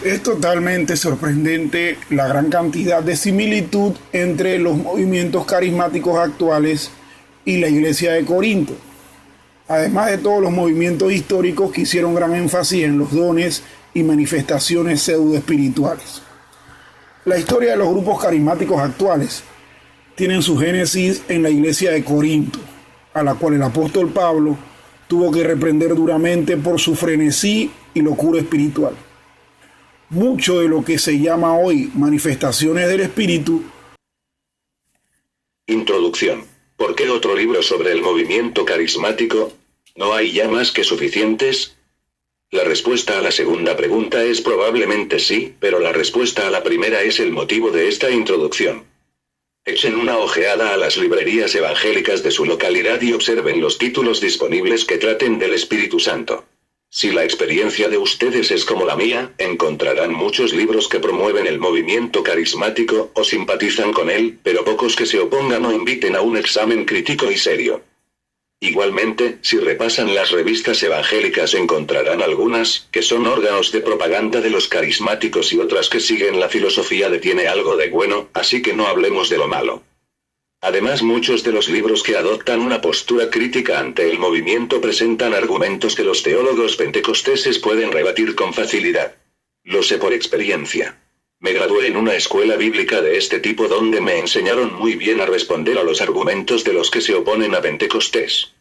Es totalmente sorprendente la gran cantidad de similitud entre los movimientos carismáticos actuales y la iglesia de Corinto. Además de todos los movimientos históricos que hicieron gran énfasis en los dones y manifestaciones pseudoespirituales. La historia de los grupos carismáticos actuales tienen su génesis en la iglesia de Corinto, a la cual el apóstol Pablo tuvo que reprender duramente por su frenesí y locura espiritual. Mucho de lo que se llama hoy manifestaciones del espíritu. Introducción. ¿Por qué otro libro sobre el movimiento carismático? ¿No hay ya más que suficientes? La respuesta a la segunda pregunta es probablemente sí, pero la respuesta a la primera es el motivo de esta introducción. Echen una ojeada a las librerías evangélicas de su localidad y observen los títulos disponibles que traten del Espíritu Santo. Si la experiencia de ustedes es como la mía, encontrarán muchos libros que promueven el movimiento carismático o simpatizan con él, pero pocos que se opongan o inviten a un examen crítico y serio. Igualmente, si repasan las revistas evangélicas encontrarán algunas que son órganos de propaganda de los carismáticos y otras que siguen la filosofía de tiene algo de bueno, así que no hablemos de lo malo. Además, muchos de los libros que adoptan una postura crítica ante el movimiento presentan argumentos que los teólogos pentecosteses pueden rebatir con facilidad. Lo sé por experiencia. Me gradué en una escuela bíblica de este tipo donde me enseñaron muy bien a responder a los argumentos de los que se oponen a Pentecostés.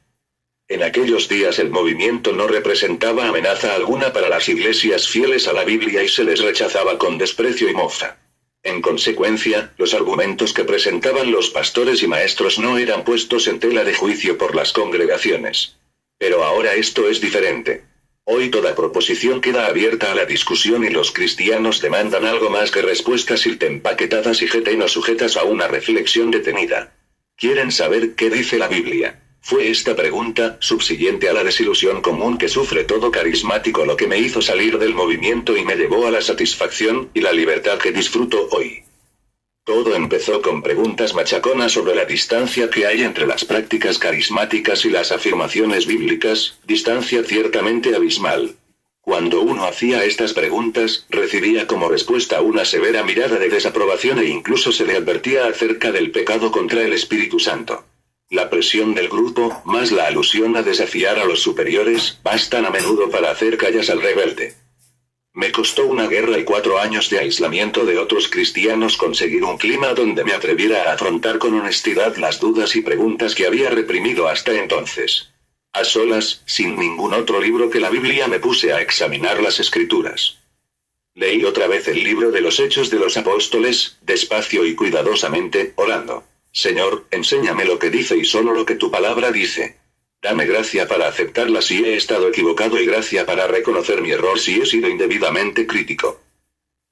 En aquellos días el movimiento no representaba amenaza alguna para las iglesias fieles a la Biblia y se les rechazaba con desprecio y mofa. En consecuencia, los argumentos que presentaban los pastores y maestros no eran puestos en tela de juicio por las congregaciones. Pero ahora esto es diferente. Hoy toda proposición queda abierta a la discusión y los cristianos demandan algo más que respuestas empaquetadas y no sujetas a una reflexión detenida. Quieren saber qué dice la Biblia. Fue esta pregunta, subsiguiente a la desilusión común que sufre todo carismático, lo que me hizo salir del movimiento y me llevó a la satisfacción y la libertad que disfruto hoy. Todo empezó con preguntas machaconas sobre la distancia que hay entre las prácticas carismáticas y las afirmaciones bíblicas, distancia ciertamente abismal. Cuando uno hacía estas preguntas, recibía como respuesta una severa mirada de desaprobación e incluso se le advertía acerca del pecado contra el Espíritu Santo. La presión del grupo, más la alusión a desafiar a los superiores, bastan a menudo para hacer callas al rebelde. Me costó una guerra y 4 años de aislamiento de otros cristianos conseguir un clima donde me atreviera a afrontar con honestidad las dudas y preguntas que había reprimido hasta entonces. A solas, sin ningún otro libro que la Biblia, me puse a examinar las Escrituras. Leí otra vez el libro de los Hechos de los Apóstoles, despacio y cuidadosamente, orando. Señor, enséñame lo que dice y solo lo que tu palabra dice. Dame gracia para aceptarla si he estado equivocado y gracia para reconocer mi error si he sido indebidamente crítico.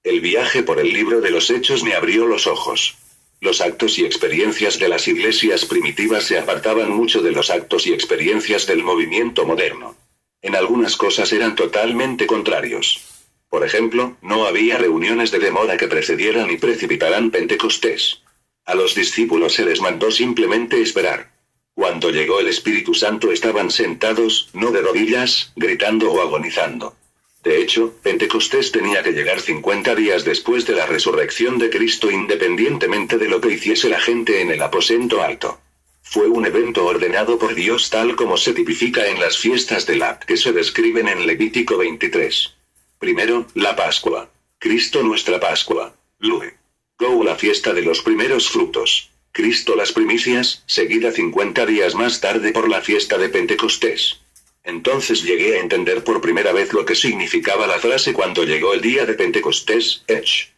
El viaje por el libro de los Hechos me abrió los ojos. Los actos y experiencias de las iglesias primitivas se apartaban mucho de los actos y experiencias del movimiento moderno. En algunas cosas eran totalmente contrarios. Por ejemplo, no había reuniones de demora que precedieran y precipitaran Pentecostés. A los discípulos se les mandó simplemente esperar. Cuando llegó el Espíritu Santo estaban sentados, no de rodillas, gritando o agonizando. De hecho, Pentecostés tenía que llegar 50 días después de la resurrección de Cristo independientemente de lo que hiciese la gente en el aposento alto. Fue un evento ordenado por Dios tal como se tipifica en las fiestas de la que se describen en Levítico 23. Primero, la Pascua. Cristo nuestra Pascua. Lue. Go la fiesta de los primeros frutos. Cristo las primicias, seguida 50 días más tarde por la fiesta de Pentecostés. Entonces llegué a entender por primera vez lo que significaba la frase cuando llegó el día de Pentecostés, Ech.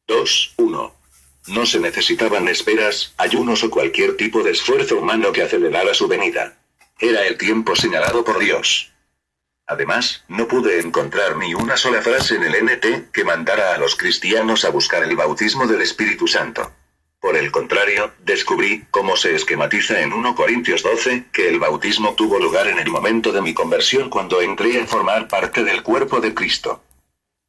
2:1. No se necesitaban esperas, ayunos o cualquier tipo de esfuerzo humano que acelerara su venida. Era el tiempo señalado por Dios. Además, no pude encontrar ni una sola frase en el NT que mandara a los cristianos a buscar el bautismo del Espíritu Santo. Por el contrario, descubrí, como se esquematiza en 1 Corintios 12, que el bautismo tuvo lugar en el momento de mi conversión cuando entré a formar parte del cuerpo de Cristo.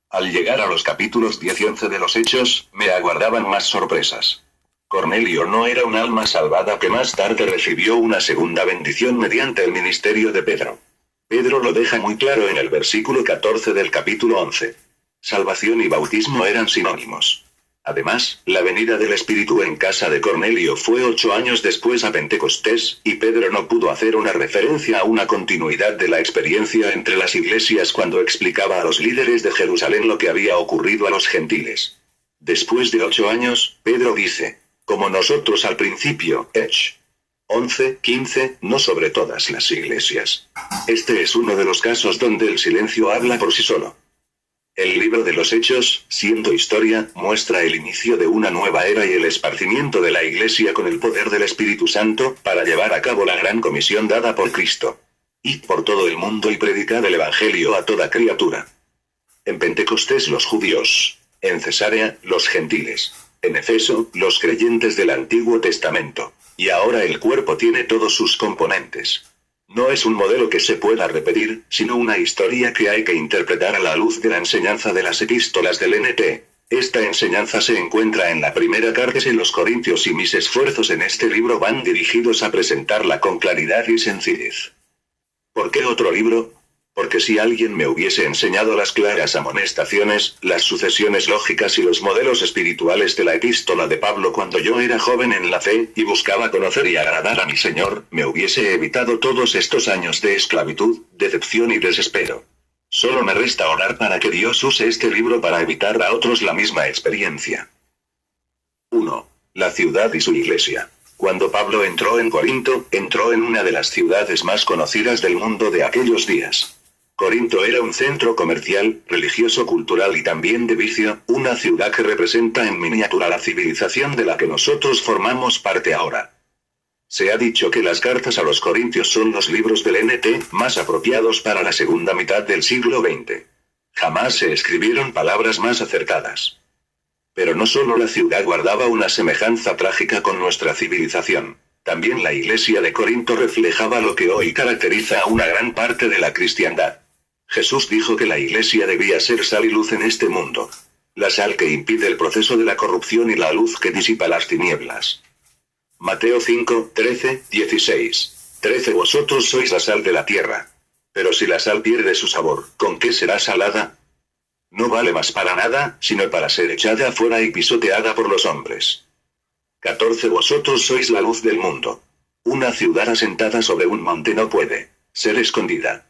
Al llegar a los capítulos 10 y 11 de los Hechos, me aguardaban más sorpresas. Cornelio no era un alma salvada que más tarde recibió una segunda bendición mediante el ministerio de Pedro. Pedro lo deja muy claro en el versículo 14 del capítulo 11. Salvación y bautismo eran sinónimos. Además, la venida del Espíritu en casa de Cornelio fue 8 años después a Pentecostés, y Pedro no pudo hacer una referencia a una continuidad de la experiencia entre las iglesias cuando explicaba a los líderes de Jerusalén lo que había ocurrido a los gentiles. Después de 8 años, Pedro dice, como nosotros al principio, Hechos 11:15, no sobre todas las iglesias. Este es uno de los casos donde el silencio habla por sí solo. El libro de los Hechos, siendo historia, muestra el inicio de una nueva era y el esparcimiento de la Iglesia con el poder del Espíritu Santo, para llevar a cabo la gran comisión dada por Cristo. Id por todo el mundo y predicad el Evangelio a toda criatura. En Pentecostés los judíos. En Cesarea, los gentiles. En Efeso, los creyentes del Antiguo Testamento. Y ahora el cuerpo tiene todos sus componentes. No es un modelo que se pueda repetir, sino una historia que hay que interpretar a la luz de la enseñanza de las epístolas del NT. Esta enseñanza se encuentra en la primera carta de los Corintios y mis esfuerzos en este libro van dirigidos a presentarla con claridad y sencillez. ¿Por qué otro libro? Porque si alguien me hubiese enseñado las claras amonestaciones, las sucesiones lógicas y los modelos espirituales de la epístola de Pablo cuando yo era joven en la fe, y buscaba conocer y agradar a mi Señor, me hubiese evitado todos estos años de esclavitud, decepción y desespero. Solo me resta orar para que Dios use este libro para evitar a otros la misma experiencia. 1. La ciudad y su iglesia. Cuando Pablo entró en Corinto, entró en una de las ciudades más conocidas del mundo de aquellos días. Corinto era un centro comercial, religioso, cultural y también de vicio, una ciudad que representa en miniatura la civilización de la que nosotros formamos parte ahora. Se ha dicho que las cartas a los Corintios son los libros del NT más apropiados para la segunda mitad del siglo XX. Jamás se escribieron palabras más acertadas. Pero no solo la ciudad guardaba una semejanza trágica con nuestra civilización. También la iglesia de Corinto reflejaba lo que hoy caracteriza a una gran parte de la cristiandad. Jesús dijo que la iglesia debía ser sal y luz en este mundo. La sal que impide el proceso de la corrupción y la luz que disipa las tinieblas. Mateo 5, 13, 16. 13 Vosotros sois la sal de la tierra. Pero si la sal pierde su sabor, ¿con qué será salada? No vale más para nada, sino para ser echada afuera y pisoteada por los hombres. 14 Vosotros sois la luz del mundo. Una ciudad asentada sobre un monte no puede ser escondida.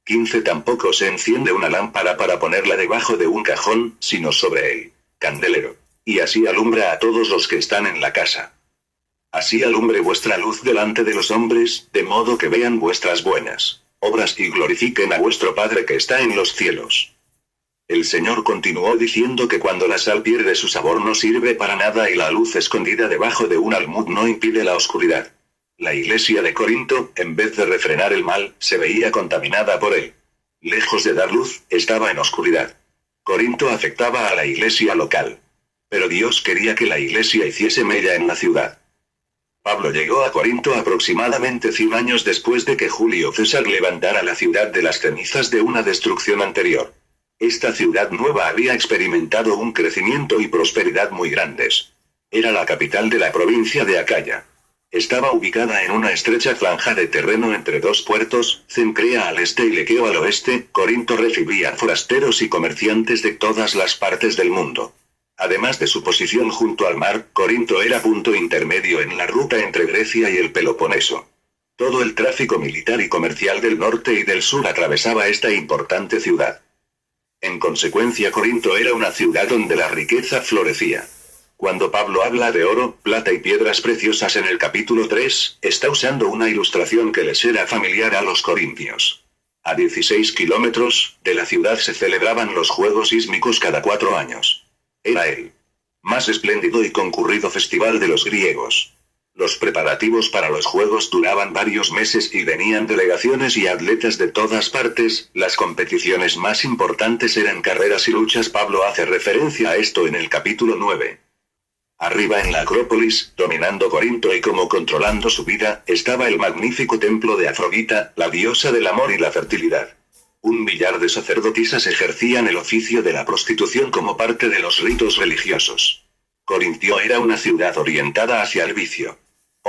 15 Tampoco se enciende una lámpara para ponerla debajo de un cajón, sino sobre el candelero. Y así alumbra a todos los que están en la casa. Así alumbre vuestra luz delante de los hombres, de modo que vean vuestras buenas obras y glorifiquen a vuestro Padre que está en los cielos. El Señor continuó diciendo que cuando la sal pierde su sabor no sirve para nada y la luz escondida debajo de un almud no impide la oscuridad. La iglesia de Corinto, en vez de refrenar el mal, se veía contaminada por él. Lejos de dar luz, estaba en oscuridad. Corinto afectaba a la iglesia local. Pero Dios quería que la iglesia hiciese mella en la ciudad. Pablo llegó a Corinto aproximadamente 100 años después de que Julio César levantara la ciudad de las cenizas de una destrucción anterior. Esta ciudad nueva había experimentado un crecimiento y prosperidad muy grandes. Era la capital de la provincia de Acaya. Estaba ubicada en una estrecha franja de terreno entre dos puertos, Cencrea al este y Lequeo al oeste. Corinto recibía forasteros y comerciantes de todas las partes del mundo. Además de su posición junto al mar, Corinto era punto intermedio en la ruta entre Grecia y el Peloponeso. Todo el tráfico militar y comercial del norte y del sur atravesaba esta importante ciudad. En consecuencia, Corinto era una ciudad donde la riqueza florecía. Cuando Pablo habla de oro, plata y piedras preciosas en el capítulo 3, está usando una ilustración que les era familiar a los corintios. A 16 kilómetros de la ciudad se celebraban los Juegos Sísmicos cada 4 años. Era el más espléndido y concurrido festival de los griegos. Los preparativos para los Juegos duraban varios meses y venían delegaciones y atletas de todas partes. Las competiciones más importantes eran carreras y luchas. Pablo hace referencia a esto en el capítulo 9. Arriba en la Acrópolis, dominando Corinto y como controlando su vida, estaba el magnífico templo de Afrodita, la diosa del amor y la fertilidad. 1 millar de sacerdotisas ejercían el oficio de la prostitución como parte de los ritos religiosos. Corintio era una ciudad orientada hacia el vicio.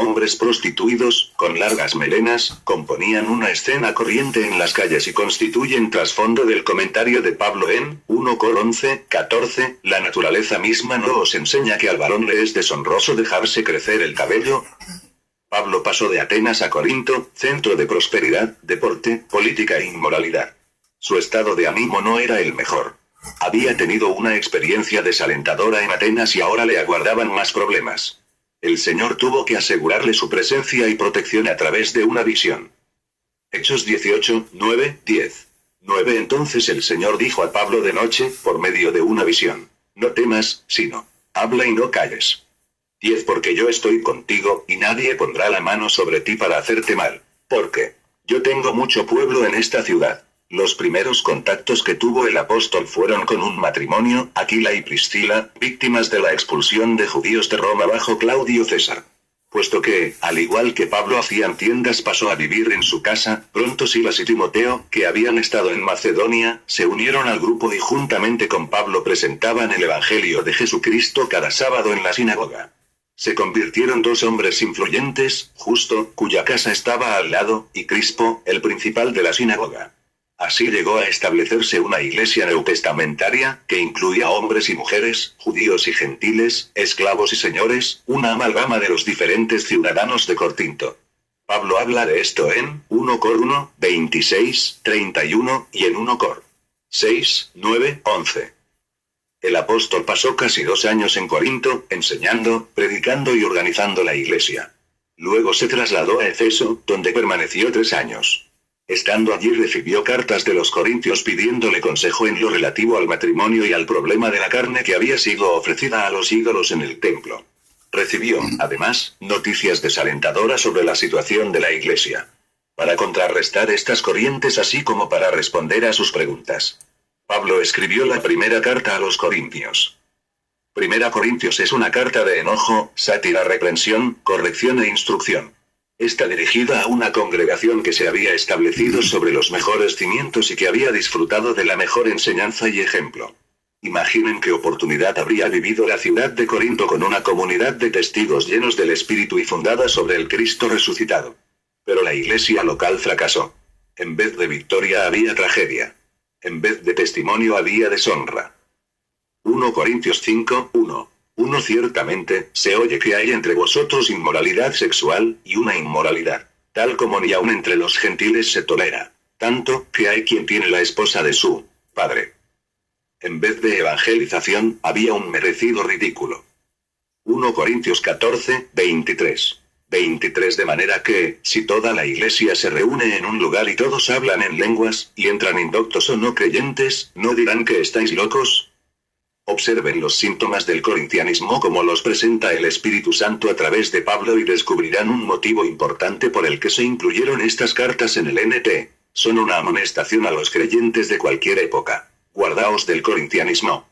Hombres prostituidos, con largas melenas, componían una escena corriente en las calles y constituyen trasfondo del comentario de Pablo en 1 Cor 11:14, la naturaleza misma no os enseña que al varón le es deshonroso dejarse crecer el cabello. Pablo pasó de Atenas a Corinto, centro de prosperidad, deporte, política e inmoralidad. Su estado de ánimo no era el mejor. Había tenido una experiencia desalentadora en Atenas y ahora le aguardaban más problemas. El Señor tuvo que asegurarle su presencia y protección a través de una visión. Hechos 18, 9, 10. 9 Entonces el Señor dijo a Pablo de noche, por medio de una visión: no temas, sino habla y no calles. 10 Porque yo estoy contigo, y nadie pondrá la mano sobre ti para hacerte mal. Porque yo tengo mucho pueblo en esta ciudad. Los primeros contactos que tuvo el apóstol fueron con un matrimonio, Aquila y Priscila, víctimas de la expulsión de judíos de Roma bajo Claudio César. Puesto que, al igual que Pablo hacían tiendas, pasó a vivir en su casa, pronto Silas y Timoteo, que habían estado en Macedonia, se unieron al grupo y juntamente con Pablo presentaban el Evangelio de Jesucristo cada sábado en la sinagoga. Se convirtieron dos hombres influyentes, Justo, cuya casa estaba al lado, y Crispo, el principal de la sinagoga. Así llegó a establecerse una iglesia neotestamentaria, que incluía hombres y mujeres, judíos y gentiles, esclavos y señores, una amalgama de los diferentes ciudadanos de Corinto. Pablo habla de esto en 1 Cor 1, 26, 31, y en 1 Cor 6, 9, 11. El apóstol pasó casi 2 años en Corinto, enseñando, predicando y organizando la iglesia. Luego se trasladó a Efeso, donde permaneció 3 años. Estando allí recibió cartas de los corintios pidiéndole consejo en lo relativo al matrimonio y al problema de la carne que había sido ofrecida a los ídolos en el templo. Recibió, además, noticias desalentadoras sobre la situación de la iglesia. Para contrarrestar estas corrientes así como para responder a sus preguntas, Pablo escribió la primera carta a los corintios. Primera Corintios es una carta de enojo, sátira, reprensión, corrección e instrucción. Está dirigida a una congregación que se había establecido sobre los mejores cimientos y que había disfrutado de la mejor enseñanza y ejemplo. Imaginen qué oportunidad habría vivido la ciudad de Corinto con una comunidad de testigos llenos del Espíritu y fundada sobre el Cristo resucitado. Pero la iglesia local fracasó. En vez de victoria había tragedia. En vez de testimonio había deshonra. 1 Corintios 5, 1. Ciertamente, se oye que hay entre vosotros inmoralidad sexual, y una inmoralidad, tal como ni aun entre los gentiles se tolera, tanto, que hay quien tiene la esposa de su padre. En vez de evangelización, había un merecido ridículo. 1 Corintios 14, 23. 23 De manera que, si toda la iglesia se reúne en un lugar y todos hablan en lenguas, y entran indoctos o no creyentes, ¿no dirán que estáis locos? Observen los síntomas del corintianismo como los presenta el Espíritu Santo a través de Pablo y descubrirán un motivo importante por el que se incluyeron estas cartas en el NT. Son una amonestación a los creyentes de cualquier época. Guardaos del corintianismo.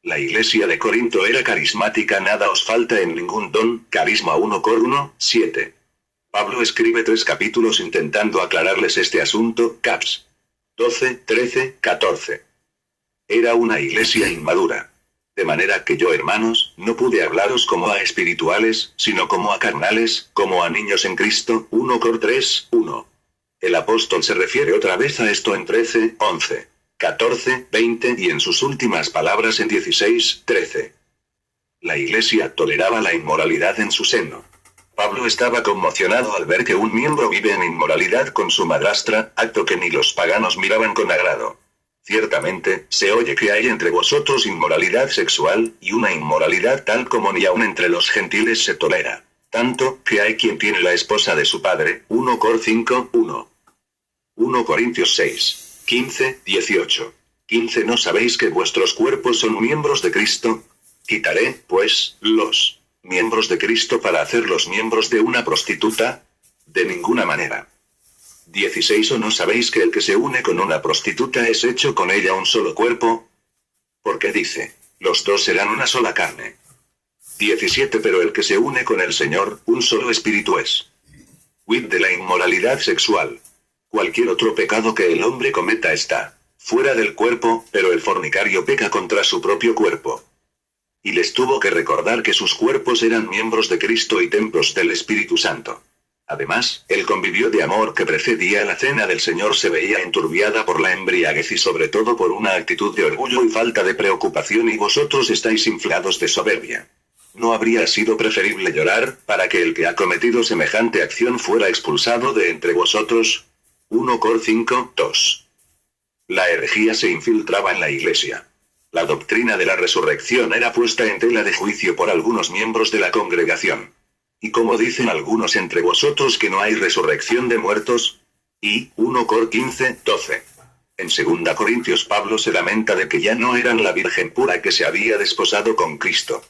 La iglesia de Corinto era carismática, nada os falta en ningún don. Carisma 1 Cor 1, 7. Pablo escribe 3 capítulos intentando aclararles este asunto, Caps 12, 13, 14. Era una iglesia inmadura. De manera que yo, hermanos, no pude hablaros como a espirituales, sino como a carnales, como a niños en Cristo. 1 Cor 3, 1. El apóstol se refiere otra vez a esto en 13, 11, 14, 20 y en sus últimas palabras en 16, 13. La iglesia toleraba la inmoralidad en su seno. Pablo estaba conmocionado al ver que un miembro vive en inmoralidad con su madrastra, acto que ni los paganos miraban con agrado. Ciertamente, se oye que hay entre vosotros inmoralidad sexual, y una inmoralidad tal como ni aun entre los gentiles se tolera, tanto, que hay quien tiene la esposa de su padre. 1 Cor 5, 1. 1 Corintios 6, 15, 18. 15 ¿No sabéis que vuestros cuerpos son miembros de Cristo? ¿Quitaré, pues, los miembros de Cristo para hacerlos miembros de una prostituta? De ninguna manera. 16 ¿O no sabéis que el que se une con una prostituta es hecho con ella un solo cuerpo? Porque dice, los dos serán una sola carne. 17 Pero el que se une con el Señor, un solo espíritu es. Huid de la inmoralidad sexual. Cualquier otro pecado que el hombre cometa está fuera del cuerpo, pero el fornicario peca contra su propio cuerpo. Y les tuvo que recordar que sus cuerpos eran miembros de Cristo y templos del Espíritu Santo. Además, el convivio de amor que precedía la cena del Señor se veía enturbiada por la embriaguez y sobre todo por una actitud de orgullo y falta de preocupación, y vosotros estáis inflados de soberbia. ¿No habría sido preferible llorar, para que el que ha cometido semejante acción fuera expulsado de entre vosotros? 1 Cor 5, 2. La herejía se infiltraba en la iglesia. La doctrina de la resurrección era puesta en tela de juicio por algunos miembros de la congregación. ¿Y como dicen algunos entre vosotros que no hay resurrección de muertos? Y 1 Cor 15, 12. En 2 Corintios Pablo se lamenta de que ya no eran la virgen pura que se había desposado con Cristo.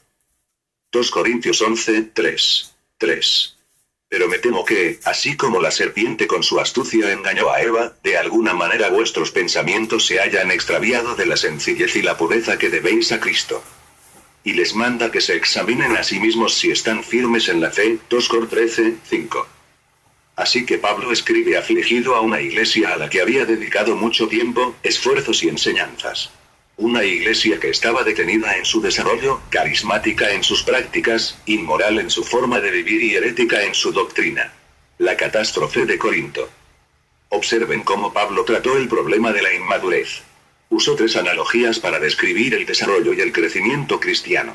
2 Corintios 11, 3. Pero me temo que, así como la serpiente con su astucia engañó a Eva, de alguna manera vuestros pensamientos se hayan extraviado de la sencillez y la pureza que debéis a Cristo. Y les manda que se examinen a sí mismos si están firmes en la fe. 2 Cor 13, 5. Así que Pablo escribe afligido a una iglesia a la que había dedicado mucho tiempo, esfuerzos y enseñanzas. Una iglesia que estaba detenida en su desarrollo, carismática en sus prácticas, inmoral en su forma de vivir y herética en su doctrina. La catástrofe de Corinto. Observen cómo Pablo trató el problema de la inmadurez. Usó 3 analogías para describir el desarrollo y el crecimiento cristiano.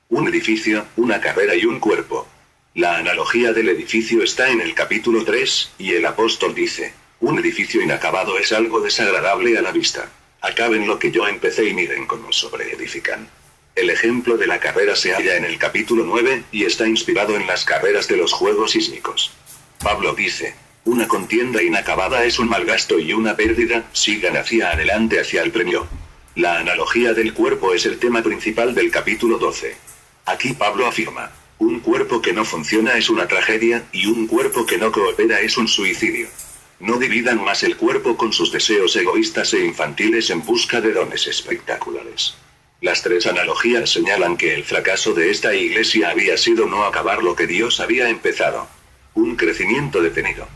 Un edificio, una carrera y un cuerpo. La analogía del edificio está en el capítulo 3, y el apóstol dice: un edificio inacabado es algo desagradable a la vista. Acaben lo que yo empecé y miren cómo sobreedifican. El ejemplo de la carrera se halla en el capítulo 9, y está inspirado en las carreras de los Juegos Sísmicos. Pablo dice: una contienda inacabada es un mal gasto y una pérdida, sigan hacia adelante hacia el premio. La analogía del cuerpo es el tema principal del capítulo 12. Aquí Pablo afirma: un cuerpo que no funciona es una tragedia, y un cuerpo que no coopera es un suicidio. No dividan más el cuerpo con sus deseos egoístas e infantiles en busca de dones espectaculares. Las 3 analogías señalan que el fracaso de esta iglesia había sido no acabar lo que Dios había empezado. Un crecimiento detenido.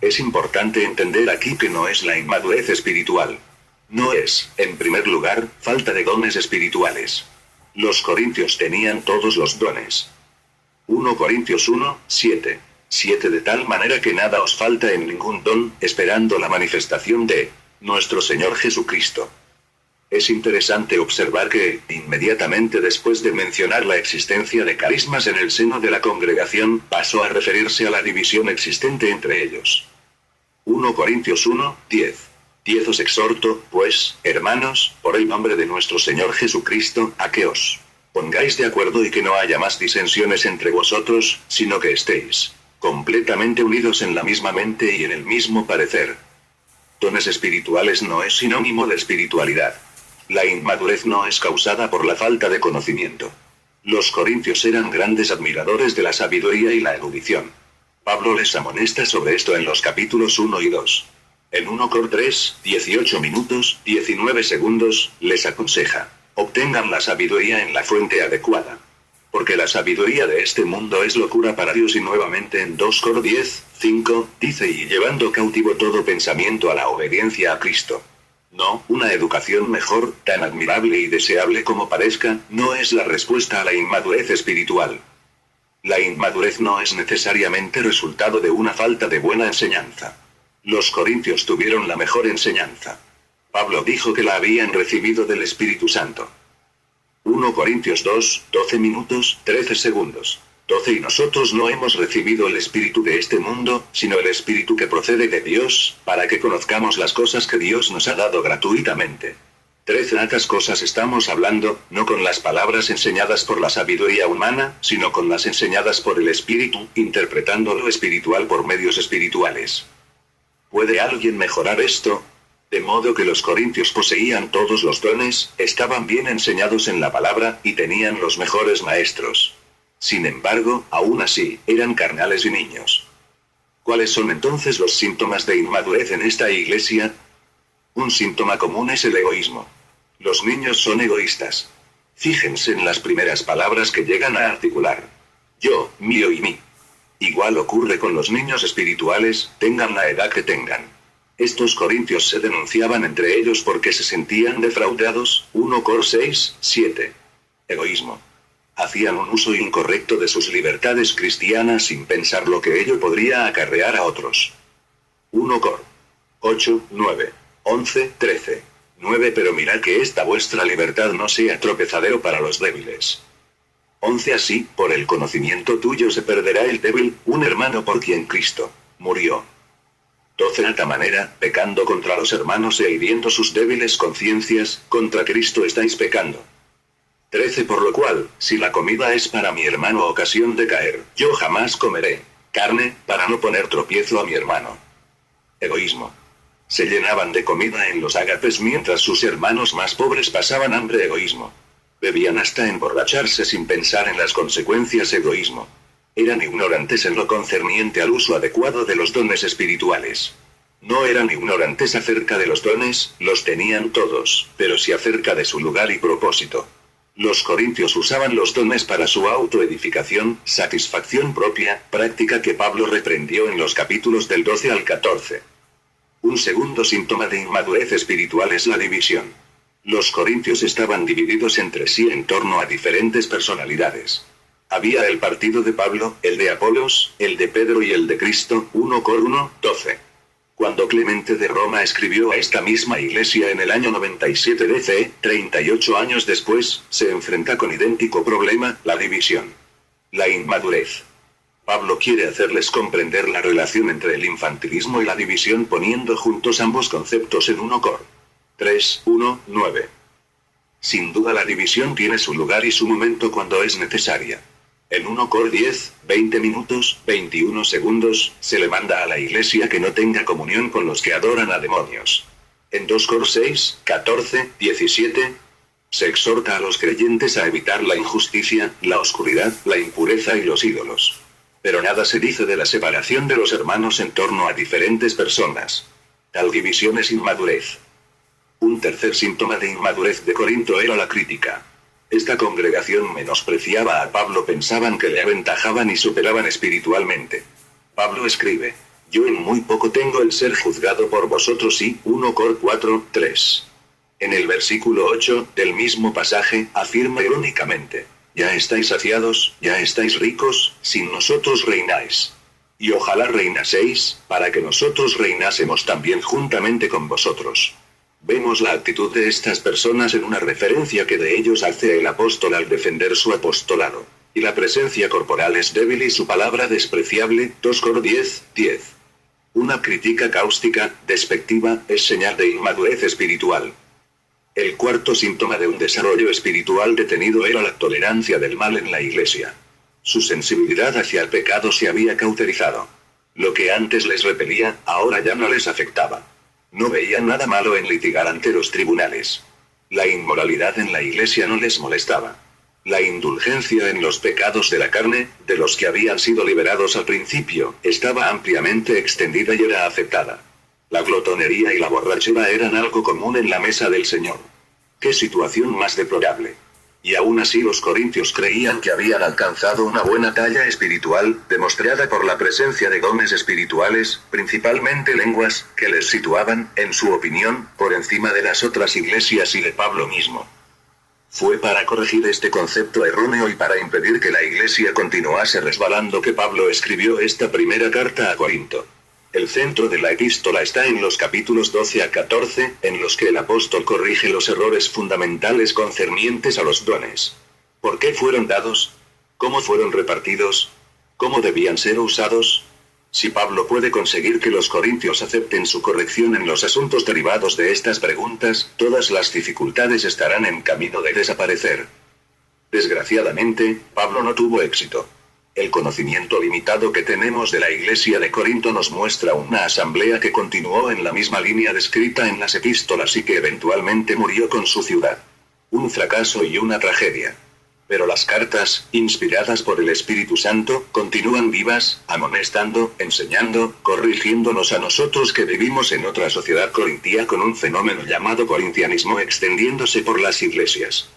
Es importante entender aquí que no es la inmadurez espiritual. No es, en primer lugar, falta de dones espirituales. Los corintios tenían todos los dones. 1 Corintios 1, 7. De tal manera que nada os falta en ningún don, esperando la manifestación de nuestro Señor Jesucristo. Es interesante observar que, inmediatamente después de mencionar la existencia de carismas en el seno de la congregación, pasó a referirse a la división existente entre ellos. 1 Corintios 1, 10. Os exhorto, pues, hermanos, por el nombre de nuestro Señor Jesucristo, a que os pongáis de acuerdo y que no haya más disensiones entre vosotros, sino que estéis completamente unidos en la misma mente y en el mismo parecer. Dones espirituales no es sinónimo de espiritualidad. La inmadurez no es causada por la falta de conocimiento. Los corintios eran grandes admiradores de la sabiduría y la erudición. Pablo les amonesta sobre esto en los capítulos 1 y 2. En 1 Cor 3, 18 minutos, 19 segundos, les aconseja: obtengan la sabiduría en la fuente adecuada. Porque la sabiduría de este mundo es locura para Dios, y nuevamente en 2 Cor 10, 5, dice: y llevando cautivo todo pensamiento a la obediencia a Cristo. No, una educación mejor, tan admirable y deseable como parezca, no es la respuesta a la inmadurez espiritual. La inmadurez no es necesariamente resultado de una falta de buena enseñanza. Los corintios tuvieron la mejor enseñanza. Pablo dijo que la habían recibido del Espíritu Santo. 1 Corintios 2, 12 minutos, 13 segundos. 12 Y nosotros no hemos recibido el espíritu de este mundo, sino el espíritu que procede de Dios, para que conozcamos las cosas que Dios nos ha dado gratuitamente. 13 Estas cosas estamos hablando, no con las palabras enseñadas por la sabiduría humana, sino con las enseñadas por el Espíritu, interpretando lo espiritual por medios espirituales. ¿Puede alguien mejorar esto? De modo que los corintios poseían todos los dones, estaban bien enseñados en la palabra, y tenían los mejores maestros. Sin embargo, aún así, eran carnales y niños. ¿Cuáles son entonces los síntomas de inmadurez en esta iglesia? Un síntoma común es el egoísmo. Los niños son egoístas. Fíjense en las primeras palabras que llegan a articular: yo, mío y mí. Igual ocurre con los niños espirituales, tengan la edad que tengan. Estos corintios se denunciaban entre ellos porque se sentían defraudados. 1 Cor 6, 7. Egoísmo. Hacían un uso incorrecto de sus libertades cristianas sin pensar lo que ello podría acarrear a otros. 1 Cor. 8, 9, 11, 13. 9 Pero mirad que esta vuestra libertad no sea tropezadero para los débiles. 11 Así, por el conocimiento tuyo se perderá el débil, un hermano por quien Cristo murió. 12 De tal manera, pecando contra los hermanos e hiriendo sus débiles conciencias, contra Cristo estáis pecando. 13 Por lo cual, si la comida es para mi hermano ocasión de caer, yo jamás comeré carne, para no poner tropiezo a mi hermano. Egoísmo. Se llenaban de comida en los ágapes mientras sus hermanos más pobres pasaban hambre. Egoísmo. Bebían hasta emborracharse sin pensar en las consecuencias. Egoísmo. Eran ignorantes en lo concerniente al uso adecuado de los dones espirituales. No eran ignorantes acerca de los dones, los tenían todos, pero sí acerca de su lugar y propósito. Los corintios usaban los dones para su autoedificación, satisfacción propia, práctica que Pablo reprendió en los capítulos del 12 al 14. Un segundo síntoma de inmadurez espiritual es la división. Los corintios estaban divididos entre sí en torno a diferentes personalidades. Había el partido de Pablo, el de Apolos, el de Pedro y el de Cristo. 1 Cor 1, 12. Cuando Clemente de Roma escribió a esta misma iglesia en el año 97 DC, 38 años después, se enfrenta con idéntico problema, la división. La inmadurez. Pablo quiere hacerles comprender la relación entre el infantilismo y la división poniendo juntos ambos conceptos en 1 Cor 3, 1, 9. Sin duda la división tiene su lugar y su momento cuando es necesaria. En 1 Cor 10, 20 minutos, 21 segundos, se le manda a la iglesia que no tenga comunión con los que adoran a demonios. En 2 Cor 6, 14, 17, se exhorta a los creyentes a evitar la injusticia, la oscuridad, la impureza y los ídolos. Pero nada se dice de la separación de los hermanos en torno a diferentes personas. Tal división es inmadurez. Un tercer síntoma de inmadurez de Corinto era la crítica. Esta congregación menospreciaba a Pablo, pensaban que le aventajaban y superaban espiritualmente. Pablo escribe: yo en muy poco tengo el ser juzgado por vosotros y 1 Cor 4, 3. En el versículo 8 del mismo pasaje, afirma irónicamente: ya estáis saciados, ya estáis ricos, sin nosotros reináis. Y ojalá reinaseis, para que nosotros reinásemos también juntamente con vosotros. Vemos la actitud de estas personas en una referencia que de ellos hace el apóstol al defender su apostolado. Y la presencia corporal es débil y su palabra despreciable. 2 Cor 10, 10. Una crítica cáustica, despectiva, es señal de inmadurez espiritual. El cuarto síntoma de un desarrollo espiritual detenido era la tolerancia del mal en la iglesia. Su sensibilidad hacia el pecado se había cauterizado. Lo que antes les repelía, ahora ya no les afectaba. No veían nada malo en litigar ante los tribunales. La inmoralidad en la iglesia no les molestaba. La indulgencia en los pecados de la carne, de los que habían sido liberados al principio, estaba ampliamente extendida y era aceptada. La glotonería y la borrachera eran algo común en la mesa del Señor. ¡Qué situación más deplorable! Y aún así los corintios creían que habían alcanzado una buena talla espiritual, demostrada por la presencia de dones espirituales, principalmente lenguas, que les situaban, en su opinión, por encima de las otras iglesias y de Pablo mismo. Fue para corregir este concepto erróneo y para impedir que la iglesia continuase resbalando que Pablo escribió esta primera carta a Corinto. El centro de la epístola está en los capítulos 12 a 14, en los que el apóstol corrige los errores fundamentales concernientes a los dones. ¿Por qué fueron dados? ¿Cómo fueron repartidos? ¿Cómo debían ser usados? Si Pablo puede conseguir que los corintios acepten su corrección en los asuntos derivados de estas preguntas, todas las dificultades estarán en camino de desaparecer. Desgraciadamente, Pablo no tuvo éxito. El conocimiento limitado que tenemos de la iglesia de Corinto nos muestra una asamblea que continuó en la misma línea descrita en las epístolas y que eventualmente murió con su ciudad. Un fracaso y una tragedia. Pero las cartas, inspiradas por el Espíritu Santo, continúan vivas, amonestando, enseñando, corrigiéndonos a nosotros que vivimos en otra sociedad corintia con un fenómeno llamado corintianismo extendiéndose por las iglesias.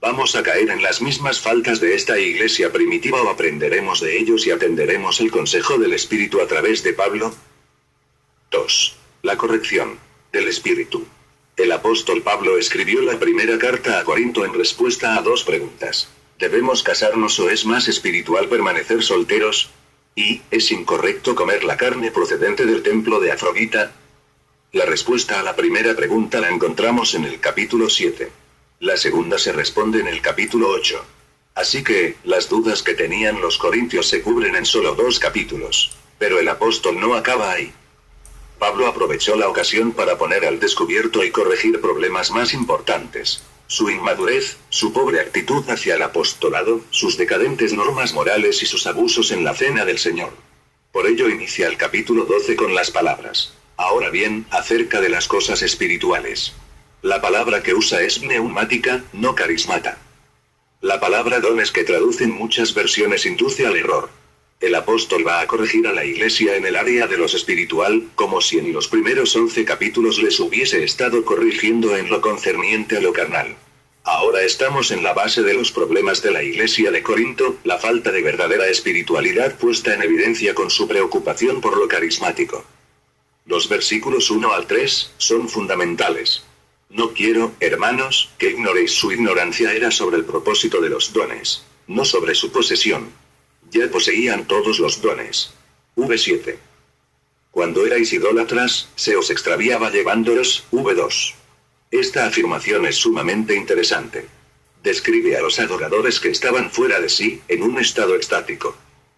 ¿Vamos a caer en las mismas faltas de esta iglesia primitiva o aprenderemos de ellos y atenderemos el consejo del Espíritu a través de Pablo? 2. La corrección del Espíritu. El apóstol Pablo escribió la primera carta a Corinto en respuesta a dos preguntas. ¿Debemos casarnos o es más espiritual permanecer solteros? ¿Y es incorrecto comer la carne procedente del templo de Afrodita? La respuesta a la primera pregunta la encontramos en el capítulo 7. La segunda se responde en el capítulo 8. Así que, las dudas que tenían los corintios se cubren en solo 2 capítulos. Pero el apóstol no acaba ahí. Pablo aprovechó la ocasión para poner al descubierto y corregir problemas más importantes. Su inmadurez, su pobre actitud hacia el apostolado, sus decadentes normas morales y sus abusos en la cena del Señor. Por ello inicia el capítulo 12 con las palabras. Ahora bien, acerca de las cosas espirituales. La palabra que usa es pneumática, no carismata. La palabra dones que traducen muchas versiones induce al error. El apóstol va a corregir a la iglesia en el área de lo espiritual, como si en los primeros 11 capítulos les hubiese estado corrigiendo en lo concerniente a lo carnal. Ahora estamos en la base de los problemas de la iglesia de Corinto, la falta de verdadera espiritualidad puesta en evidencia con su preocupación por lo carismático. Los versículos 1 al 3 son fundamentales. No quiero, hermanos, que ignoréis. Su ignorancia era sobre el propósito de los dones, no sobre su posesión. Ya poseían todos los dones. V7. Cuando erais idólatras, se os extraviaba llevándolos. V2. Esta afirmación es sumamente interesante. Describe a los adoradores que estaban fuera de sí, en un estado extático.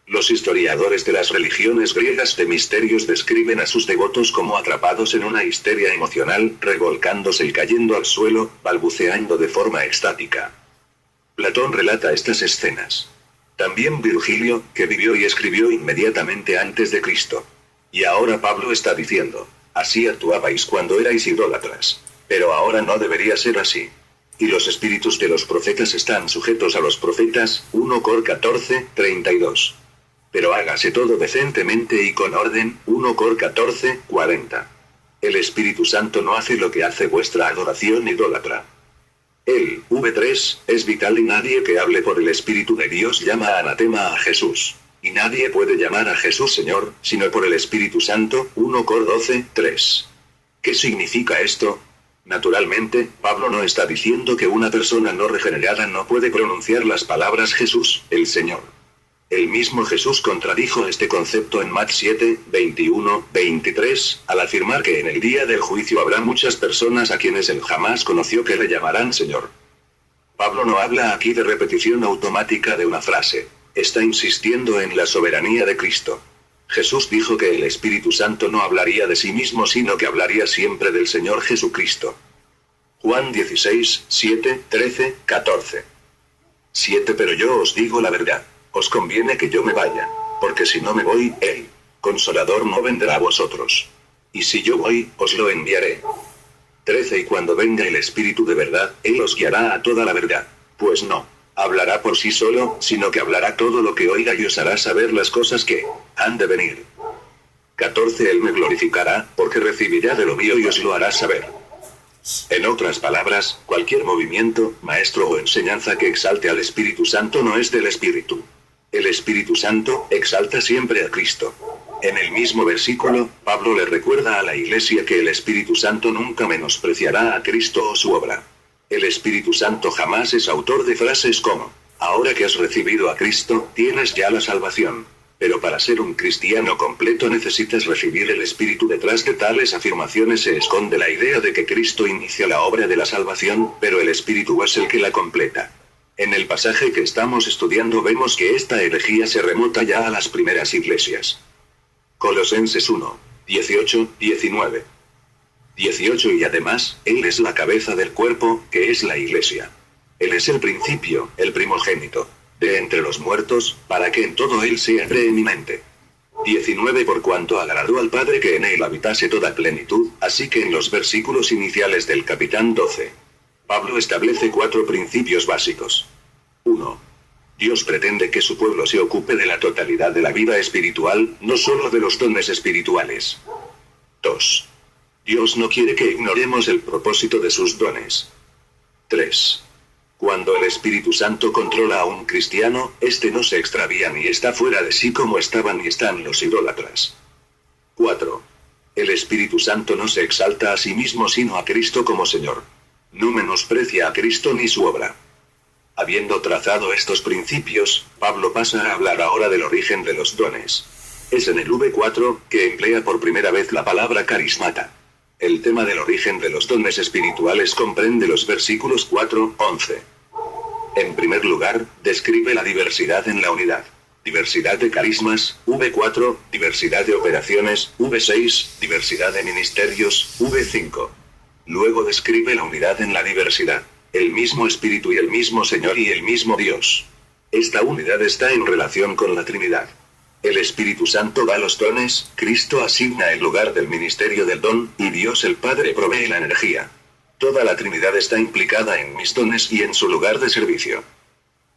Los historiadores de las religiones griegas de misterios describen a sus devotos como atrapados en una histeria emocional, revolcándose y cayendo al suelo, balbuceando de forma extática. Platón relata estas escenas. También Virgilio, que vivió y escribió inmediatamente antes de Cristo. Y ahora Pablo está diciendo, así actuabais cuando erais idólatras. Pero ahora no debería ser así. Y los espíritus de los profetas están sujetos a los profetas, 1 Cor 14, 32. Pero hágase todo decentemente y con orden, 1 Cor 14, 40. El Espíritu Santo no hace lo que hace vuestra adoración idólatra. El V3 es vital y nadie que hable por el Espíritu de Dios llama anatema a Jesús. Y nadie puede llamar a Jesús Señor, sino por el Espíritu Santo, 1 Cor 12, 3. ¿Qué significa esto? Naturalmente, Pablo no está diciendo que una persona no regenerada no puede pronunciar las palabras Jesús, el Señor. El mismo Jesús contradijo este concepto en Mateo 7, 21, 23, al afirmar que en el día del juicio habrá muchas personas a quienes él jamás conoció que le llamarán Señor. Pablo no habla aquí de repetición automática de una frase. Está insistiendo en la soberanía de Cristo. Jesús dijo que el Espíritu Santo no hablaría de sí mismo sino que hablaría siempre del Señor Jesucristo. Juan 16, 7, 13, 14. 7 Pero yo os digo la verdad. Os conviene que yo me vaya, porque si no me voy, el Consolador no vendrá a vosotros. Y si yo voy, os lo enviaré. 13 Y cuando venga el Espíritu de verdad, Él os guiará a toda la verdad. Pues no hablará por sí solo, sino que hablará todo lo que oiga y os hará saber las cosas que han de venir. 14 Él me glorificará, porque recibirá de lo mío y os lo hará saber. En otras palabras, cualquier movimiento, maestro o enseñanza que exalte al Espíritu Santo no es del Espíritu. El Espíritu Santo exalta siempre a Cristo. En el mismo versículo, Pablo le recuerda a la iglesia que el Espíritu Santo nunca menospreciará a Cristo o su obra. El Espíritu Santo jamás es autor de frases como, ahora que has recibido a Cristo, tienes ya la salvación. Pero para ser un cristiano completo necesitas recibir el Espíritu. Detrás de tales afirmaciones se esconde la idea de que Cristo inicia la obra de la salvación, pero el Espíritu es el que la completa. En el pasaje que estamos estudiando vemos que esta herejía se remota ya a las primeras iglesias. Colosenses 1, 18, 19. 18 Y además, Él es la cabeza del cuerpo, que es la iglesia. Él es el principio, el primogénito, de entre los muertos, para que en todo Él sea preeminente. 19 Por cuanto agradó al Padre que en Él habitase toda plenitud, así que en los versículos iniciales del capítulo 12. Pablo establece 4 principios básicos. 1. Dios pretende que su pueblo se ocupe de la totalidad de la vida espiritual, no solo de los dones espirituales. 2. Dios no quiere que ignoremos el propósito de sus dones. 3. Cuando el Espíritu Santo controla a un cristiano, este no se extravía ni está fuera de sí como estaban y están los idólatras. 4. El Espíritu Santo no se exalta a sí mismo sino a Cristo como Señor. No menosprecia a Cristo ni su obra. Habiendo trazado estos principios, Pablo pasa a hablar ahora del origen de los dones. Es en el V4 que emplea por primera vez la palabra carismata. El tema del origen de los dones espirituales comprende los versículos 4-11. En primer lugar, describe la diversidad en la unidad. Diversidad de carismas, V4, diversidad de operaciones, V6, diversidad de ministerios, V5. Luego describe la unidad en la diversidad. El mismo Espíritu y el mismo Señor y el mismo Dios. Esta unidad está en relación con la Trinidad. El Espíritu Santo da los dones, Cristo asigna el lugar del ministerio del don, y Dios el Padre provee la energía. Toda la Trinidad está implicada en mis dones y en su lugar de servicio.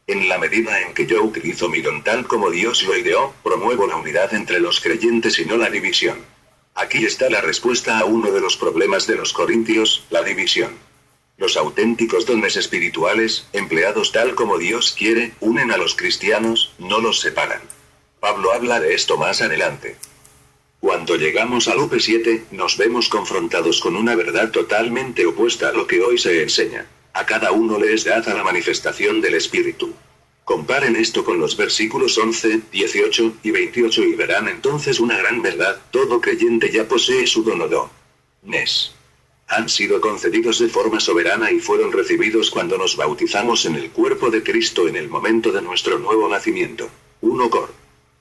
En la medida en que yo utilizo mi don tal como Dios lo ideó, promuevo la unidad entre los creyentes y no la división. Aquí está la respuesta a uno de los problemas de los corintios, la división. Los auténticos dones espirituales, empleados tal como Dios quiere, unen a los cristianos, no los separan. Pablo habla de esto más adelante. Cuando llegamos al UP7, nos vemos confrontados con una verdad totalmente opuesta a lo que hoy se enseña. A cada uno le es dada la manifestación del Espíritu. Comparen esto con los versículos 11, 18 y 28 y verán entonces una gran verdad: todo creyente ya posee su don o dones. Han sido concedidos de forma soberana y fueron recibidos cuando nos bautizamos en el cuerpo de Cristo en el momento de nuestro nuevo nacimiento. 1 Cor.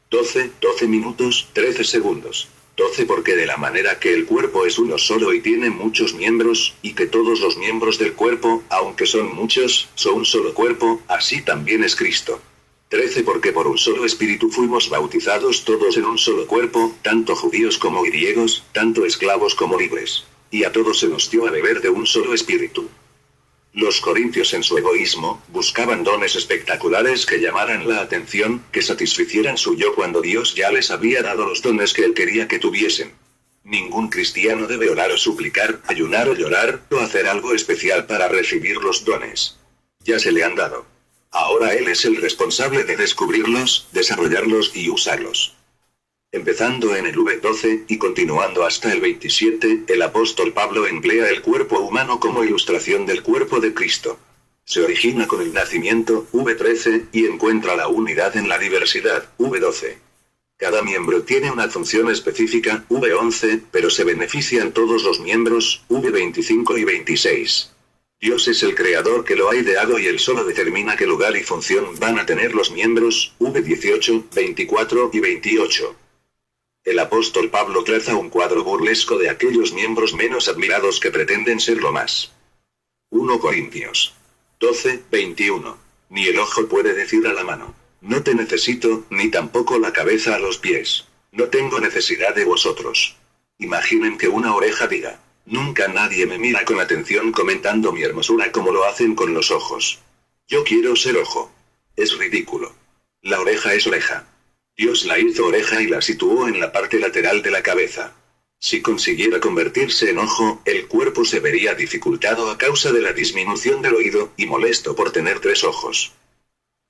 12 minutos, 13 segundos. 12 Porque de la manera que el cuerpo es uno solo y tiene muchos miembros, y que todos los miembros del cuerpo, aunque son muchos, son un solo cuerpo, así también es Cristo. 13 Porque por un solo espíritu fuimos bautizados todos en un solo cuerpo, tanto judíos como griegos, tanto esclavos como libres. Y a todos se nos dio a beber de un solo espíritu. Los corintios en su egoísmo, buscaban dones espectaculares que llamaran la atención, que satisficieran su yo cuando Dios ya les había dado los dones que él quería que tuviesen. Ningún cristiano debe orar o suplicar, ayunar o llorar, o hacer algo especial para recibir los dones. Ya se le han dado. Ahora él es el responsable de descubrirlos, desarrollarlos y usarlos. Empezando en el V12 y continuando hasta el 27, el apóstol Pablo emplea el cuerpo humano como ilustración del cuerpo de Cristo. Se origina con el nacimiento, V13, y encuentra la unidad en la diversidad, V12. Cada miembro tiene una función específica, V11, pero se benefician todos los miembros, V25 y 26. Dios es el creador que lo ha ideado y él solo determina qué lugar y función van a tener los miembros, V18, 24 y 28. El apóstol Pablo traza un cuadro burlesco de aquellos miembros menos admirados que pretenden serlo más. 1 Corintios 12, 21. Ni el ojo puede decir a la mano: no te necesito, ni tampoco la cabeza a los pies: no tengo necesidad de vosotros. Imaginen que una oreja diga: nunca nadie me mira con atención comentando mi hermosura como lo hacen con los ojos. Yo quiero ser ojo. Es ridículo. La oreja es oreja. Dios la hizo oreja y la situó en la parte lateral de la cabeza. Si consiguiera convertirse en ojo, el cuerpo se vería dificultado a causa de la disminución del oído, y molesto por tener 3 ojos.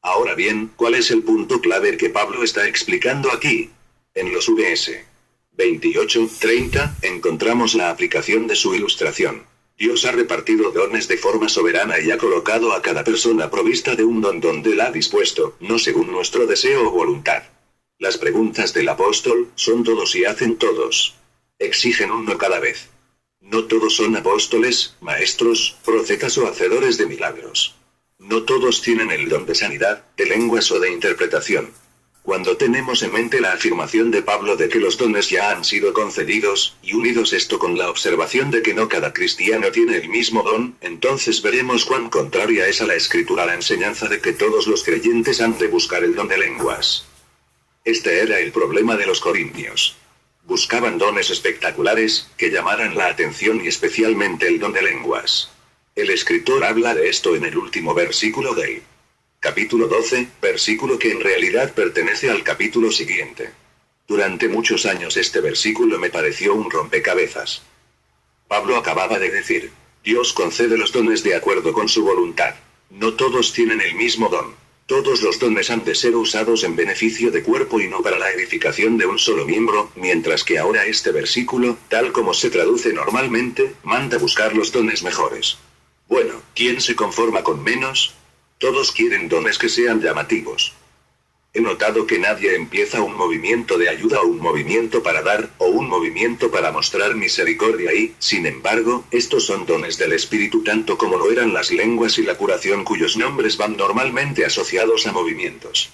Ahora bien, ¿cuál es el punto clave que Pablo está explicando aquí? En los VS 28-30, encontramos la aplicación de su ilustración. Dios ha repartido dones de forma soberana y ha colocado a cada persona provista de un don donde la ha dispuesto, no según nuestro deseo o voluntad. Las preguntas del apóstol son todos y hacen todos. Exigen uno cada vez. No todos son apóstoles, maestros, profetas o hacedores de milagros. No todos tienen el don de sanidad, de lenguas o de interpretación. Cuando tenemos en mente la afirmación de Pablo de que los dones ya han sido concedidos, y unidos esto con la observación de que no cada cristiano tiene el mismo don, entonces veremos cuán contraria es a la Escritura la enseñanza de que todos los creyentes han de buscar el don de lenguas. Este era el problema de los corintios. Buscaban dones espectaculares, que llamaran la atención y especialmente el don de lenguas. El escritor habla de esto en el último versículo del capítulo 12, versículo que en realidad pertenece al capítulo siguiente. Durante muchos años este versículo me pareció un rompecabezas. Pablo acababa de decir: Dios concede los dones de acuerdo con su voluntad. No todos tienen el mismo don. Todos los dones han de ser usados en beneficio de cuerpo y no para la edificación de un solo miembro, mientras que ahora este versículo, tal como se traduce normalmente, manda buscar los dones mejores. Bueno, ¿quién se conforma con menos? Todos quieren dones que sean llamativos. He notado que nadie empieza un movimiento de ayuda o un movimiento para dar, o un movimiento para mostrar misericordia y, sin embargo, estos son dones del Espíritu tanto como lo eran las lenguas y la curación cuyos nombres van normalmente asociados a movimientos.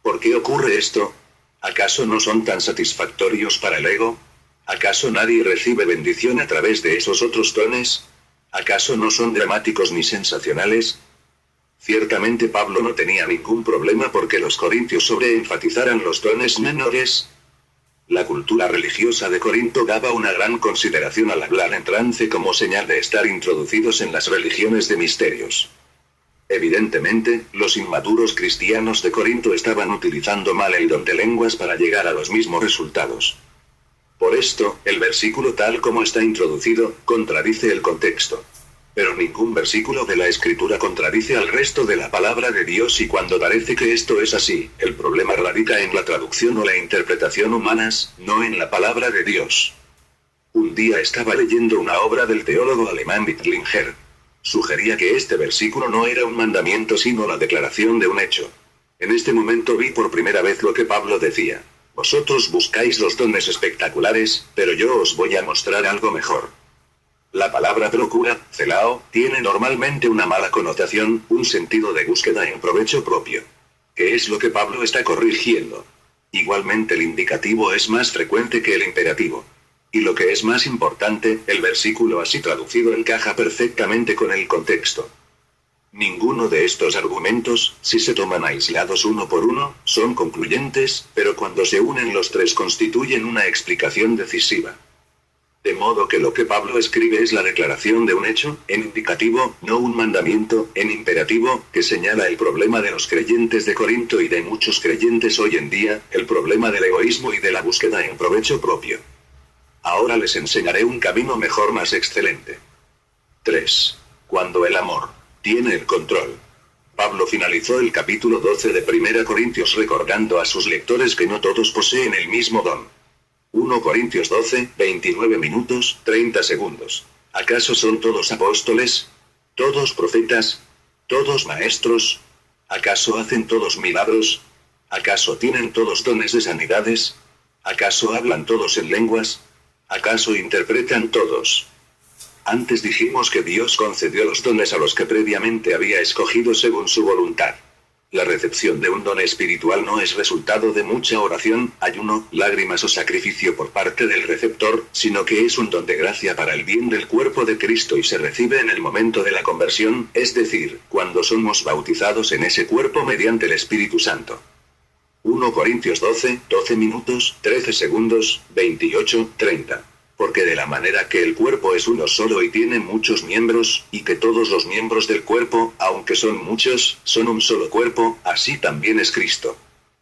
¿Por qué ocurre esto? ¿Acaso no son tan satisfactorios para el ego? ¿Acaso nadie recibe bendición a través de esos otros dones? ¿Acaso no son dramáticos ni sensacionales? Ciertamente Pablo no tenía ningún problema porque los corintios sobreenfatizaran los dones menores. La cultura religiosa de Corinto daba una gran consideración al hablar en trance como señal de estar introducidos en las religiones de misterios. Evidentemente, los inmaduros cristianos de Corinto estaban utilizando mal el don de lenguas para llegar a los mismos resultados. Por esto, el versículo tal como está introducido, contradice el contexto. Pero ningún versículo de la Escritura contradice al resto de la palabra de Dios y cuando parece que esto es así, el problema radica en la traducción o la interpretación humanas, no en la palabra de Dios. Un día estaba leyendo una obra del teólogo alemán Wittlinger. Sugería que este versículo no era un mandamiento sino la declaración de un hecho. En este momento vi por primera vez lo que Pablo decía. Vosotros buscáis los dones espectaculares, pero yo os voy a mostrar algo mejor. La palabra procura, celao, tiene normalmente una mala connotación, un sentido de búsqueda en provecho propio. ¿Qué es lo que Pablo está corrigiendo? Igualmente el indicativo es más frecuente que el imperativo. Y lo que es más importante, el versículo así traducido encaja perfectamente con el contexto. Ninguno de estos argumentos, si se toman aislados uno por uno, son concluyentes, pero cuando se unen los tres constituyen una explicación decisiva. De modo que lo que Pablo escribe es la declaración de un hecho, en indicativo, no un mandamiento, en imperativo, que señala el problema de los creyentes de Corinto y de muchos creyentes hoy en día, el problema del egoísmo y de la búsqueda en provecho propio. Ahora les enseñaré un camino mejor más excelente. 3. Cuando el amor tiene el control. Pablo finalizó el capítulo 12 de 1 Corintios recordando a sus lectores que no todos poseen el mismo don. 1 Corintios 12, 29 minutos, 30 segundos. ¿Acaso son todos apóstoles? ¿Todos profetas? ¿Todos maestros? ¿Acaso hacen todos milagros? ¿Acaso tienen todos dones de sanidades? ¿Acaso hablan todos en lenguas? ¿Acaso interpretan todos? Antes dijimos que Dios concedió los dones a los que previamente había escogido según su voluntad. La recepción de un don espiritual no es resultado de mucha oración, ayuno, lágrimas o sacrificio por parte del receptor, sino que es un don de gracia para el bien del cuerpo de Cristo y se recibe en el momento de la conversión, es decir, cuando somos bautizados en ese cuerpo mediante el Espíritu Santo. 1 Corintios 12, 12 minutos, 13 segundos, 28, 30. Porque de la manera que el cuerpo es uno solo y tiene muchos miembros, y que todos los miembros del cuerpo, aunque son muchos, son un solo cuerpo, así también es Cristo.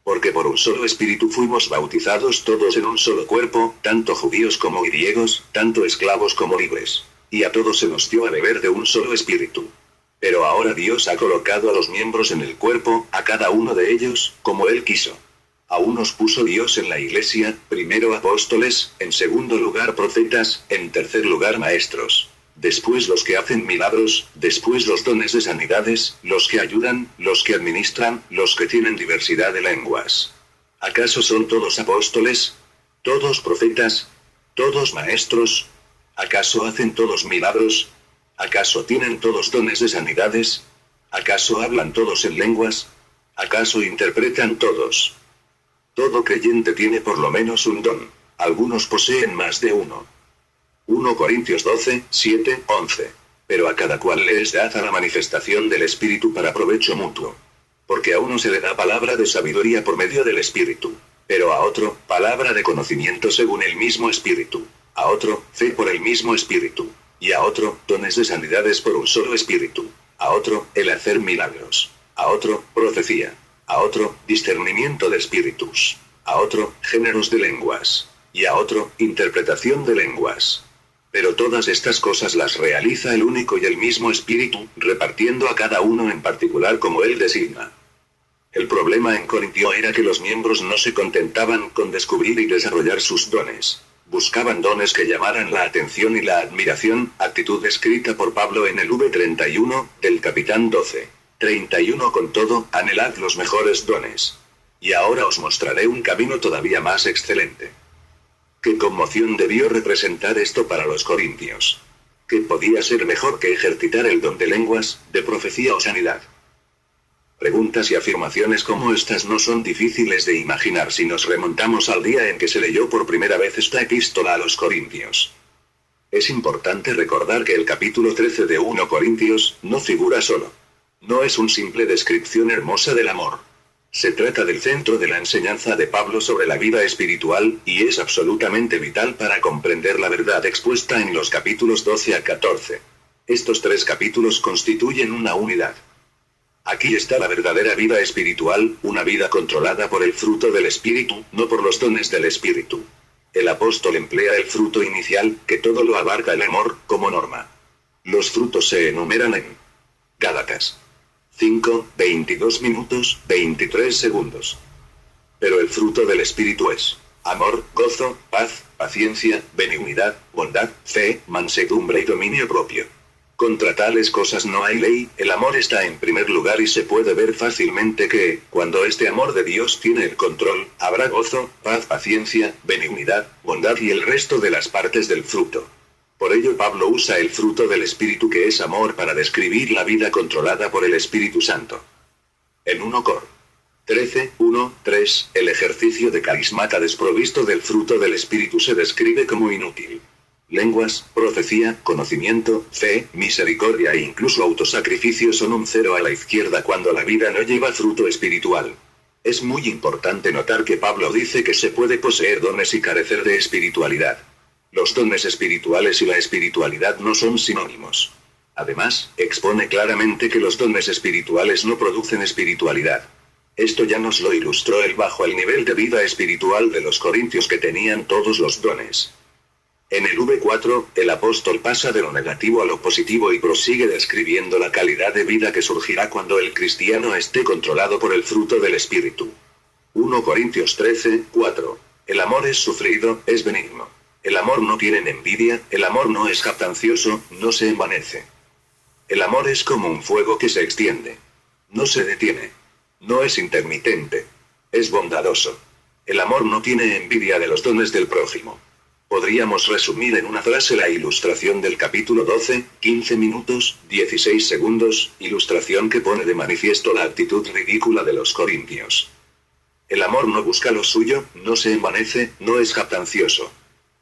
Porque por un solo espíritu fuimos bautizados todos en un solo cuerpo, tanto judíos como griegos, tanto esclavos como libres. Y a todos se nos dio a beber de un solo espíritu. Pero ahora Dios ha colocado a los miembros en el cuerpo, a cada uno de ellos, como Él quiso. A unos puso Dios en la iglesia, primero apóstoles, en segundo lugar profetas, en tercer lugar maestros. Después los que hacen milagros, después los dones de sanidades, los que ayudan, los que administran, los que tienen diversidad de lenguas. ¿Acaso son todos apóstoles? ¿Todos profetas? ¿Todos maestros? ¿Acaso hacen todos milagros? ¿Acaso tienen todos dones de sanidades? ¿Acaso hablan todos en lenguas? ¿Acaso interpretan todos? Todo creyente tiene por lo menos un don. Algunos poseen más de uno. 1 Corintios 12, 7, 11. Pero a cada cual le es dada la manifestación del Espíritu para provecho mutuo. Porque a uno se le da palabra de sabiduría por medio del Espíritu. Pero a otro, palabra de conocimiento según el mismo Espíritu. A otro, fe por el mismo Espíritu. Y a otro, dones de sanidades por un solo Espíritu. A otro, el hacer milagros. A otro, profecía. A otro, discernimiento de espíritus. A otro, géneros de lenguas. Y a otro, interpretación de lenguas. Pero todas estas cosas las realiza el único y el mismo Espíritu, repartiendo a cada uno en particular como Él designa. El problema en Corintio era que los miembros no se contentaban con descubrir y desarrollar sus dones. Buscaban dones que llamaran la atención y la admiración, actitud descrita por Pablo en el V31, del capitán 12. 31. Con todo, anhelad los mejores dones. Y ahora os mostraré un camino todavía más excelente. ¿Qué conmoción debió representar esto para los corintios? ¿Qué podía ser mejor que ejercitar el don de lenguas, de profecía o sanidad? Preguntas y afirmaciones como estas no son difíciles de imaginar si nos remontamos al día en que se leyó por primera vez esta epístola a los corintios. Es importante recordar que el capítulo 13 de 1 Corintios no figura solo. No es una simple descripción hermosa del amor. Se trata del centro de la enseñanza de Pablo sobre la vida espiritual, y es absolutamente vital para comprender la verdad expuesta en los capítulos 12 a 14. Estos 3 capítulos constituyen una unidad. Aquí está la verdadera vida espiritual, una vida controlada por el fruto del Espíritu, no por los dones del Espíritu. El apóstol emplea el fruto inicial, que todo lo abarca el amor, como norma. Los frutos se enumeran en Gálatas 5, 22 minutos, 23 segundos. Pero el fruto del Espíritu es amor, gozo, paz, paciencia, benignidad, bondad, fe, mansedumbre y dominio propio. Contra tales cosas no hay ley. El amor está en primer lugar y se puede ver fácilmente que, cuando este amor de Dios tiene el control, habrá gozo, paz, paciencia, benignidad, bondad y el resto de las partes del fruto. Por ello Pablo usa el fruto del Espíritu que es amor para describir la vida controlada por el Espíritu Santo. En 1 Cor 13, 1, 3, el ejercicio de carismata desprovisto del fruto del Espíritu se describe como inútil. Lenguas, profecía, conocimiento, fe, misericordia e incluso autosacrificio son un 0 a la izquierda cuando la vida no lleva fruto espiritual. Es muy importante notar que Pablo dice que se puede poseer dones y carecer de espiritualidad. Los dones espirituales y la espiritualidad no son sinónimos. Además, expone claramente que los dones espirituales no producen espiritualidad. Esto ya nos lo ilustró él bajo el nivel de vida espiritual de los corintios que tenían todos los dones. En el V4, el apóstol pasa de lo negativo a lo positivo y prosigue describiendo la calidad de vida que surgirá cuando el cristiano esté controlado por el fruto del Espíritu. 1 Corintios 13, 4. El amor es sufrido, es benigno. El amor no tiene envidia, el amor no es jactancioso, no se envanece. El amor es como un fuego que se extiende. No se detiene. No es intermitente. Es bondadoso. El amor no tiene envidia de los dones del prójimo. Podríamos resumir en una frase la ilustración del capítulo 12, 15 minutos, 16 segundos, ilustración que pone de manifiesto la actitud ridícula de los corintios. El amor no busca lo suyo, no se envanece, no es jactancioso.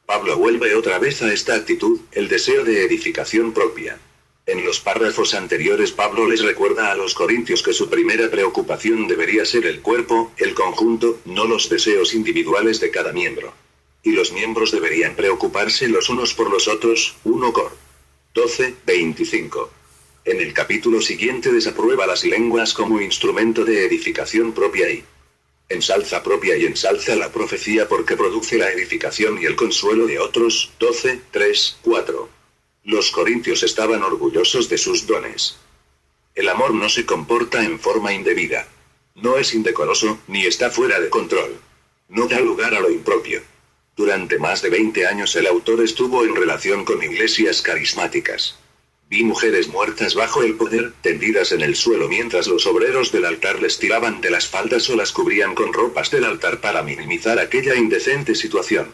Pablo vuelve otra vez a esta actitud, el deseo de edificación propia. En los párrafos anteriores Pablo les recuerda a los corintios que su primera preocupación debería ser el cuerpo, el conjunto, no los deseos individuales de cada miembro. Y los miembros deberían preocuparse los unos por los otros, 1 Cor 12, 25. En el capítulo siguiente desaprueba las lenguas como instrumento de edificación propia y ensalza propia y ensalza la profecía porque produce la edificación y el consuelo de otros, 12, 3, 4. Los corintios estaban orgullosos de sus dones. El amor no se comporta en forma indebida. No es indecoroso, ni está fuera de control. No da lugar a lo impropio. Durante más de 20 años el autor estuvo en relación con iglesias carismáticas. Vi mujeres muertas bajo el poder, tendidas en el suelo mientras los obreros del altar les tiraban de las faldas o las cubrían con ropas del altar para minimizar aquella indecente situación.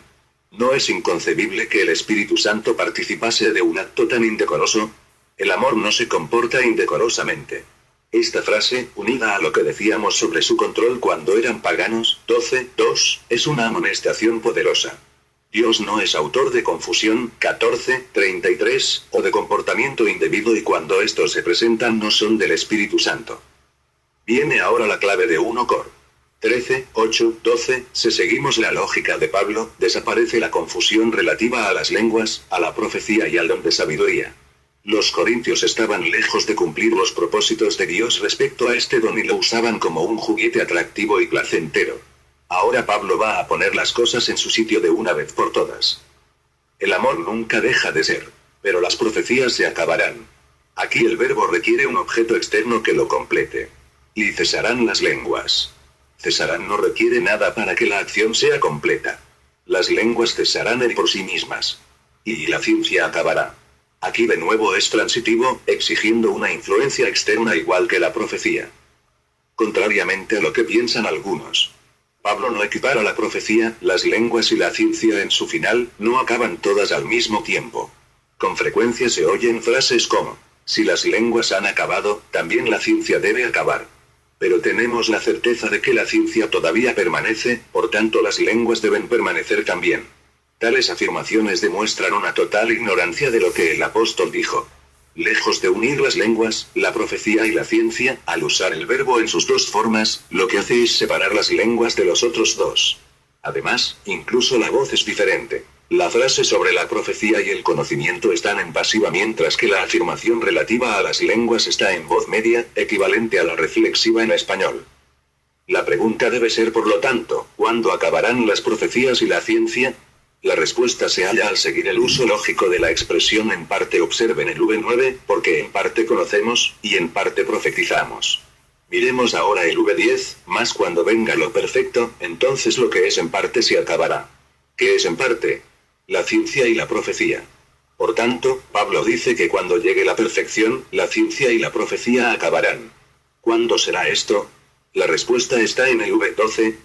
¿No es inconcebible que el Espíritu Santo participase de un acto tan indecoroso? El amor no se comporta indecorosamente. Esta frase, unida a lo que decíamos sobre su control cuando eran paganos, 12:2, es una amonestación poderosa. Dios no es autor de confusión, 14:33, o de comportamiento indebido y cuando estos se presentan no son del Espíritu Santo. Viene ahora la clave de 1 Cor 13, 8, 12, si seguimos la lógica de Pablo, desaparece la confusión relativa a las lenguas, a la profecía y al don de sabiduría. Los corintios estaban lejos de cumplir los propósitos de Dios respecto a este don y lo usaban como un juguete atractivo y placentero. Ahora Pablo va a poner las cosas en su sitio de una vez por todas. El amor nunca deja de ser, pero las profecías se acabarán. Aquí el verbo requiere un objeto externo que lo complete. Y cesarán las lenguas. Cesarán no requiere nada para que la acción sea completa. Las lenguas cesarán en por sí mismas. Y la ciencia acabará. Aquí de nuevo es transitivo, exigiendo una influencia externa igual que la profecía. Contrariamente a lo que piensan algunos. Pablo no equipara la profecía, las lenguas y la ciencia en su final, no acaban todas al mismo tiempo. Con frecuencia se oyen frases como, si las lenguas han acabado, también la ciencia debe acabar. Pero tenemos la certeza de que la ciencia todavía permanece, por tanto las lenguas deben permanecer también. Tales afirmaciones demuestran una total ignorancia de lo que el apóstol dijo. Lejos de unir las lenguas, la profecía y la ciencia, al usar el verbo en sus dos formas, lo que hace es separar las lenguas de los otros dos. Además, incluso la voz es diferente. La frase sobre la profecía y el conocimiento están en pasiva mientras que la afirmación relativa a las lenguas está en voz media, equivalente a la reflexiva en español. La pregunta debe ser por lo tanto, ¿cuándo acabarán las profecías y la ciencia? La respuesta se halla al seguir el uso lógico de la expresión en parte. Observen el V9, porque en parte conocemos, y en parte profetizamos. Miremos ahora el V10, más cuando venga lo perfecto, entonces lo que es en parte se acabará. ¿Qué es en parte? La ciencia y la profecía. Por tanto, Pablo dice que cuando llegue la perfección, la ciencia y la profecía acabarán. ¿Cuándo será esto? La respuesta está en el V12.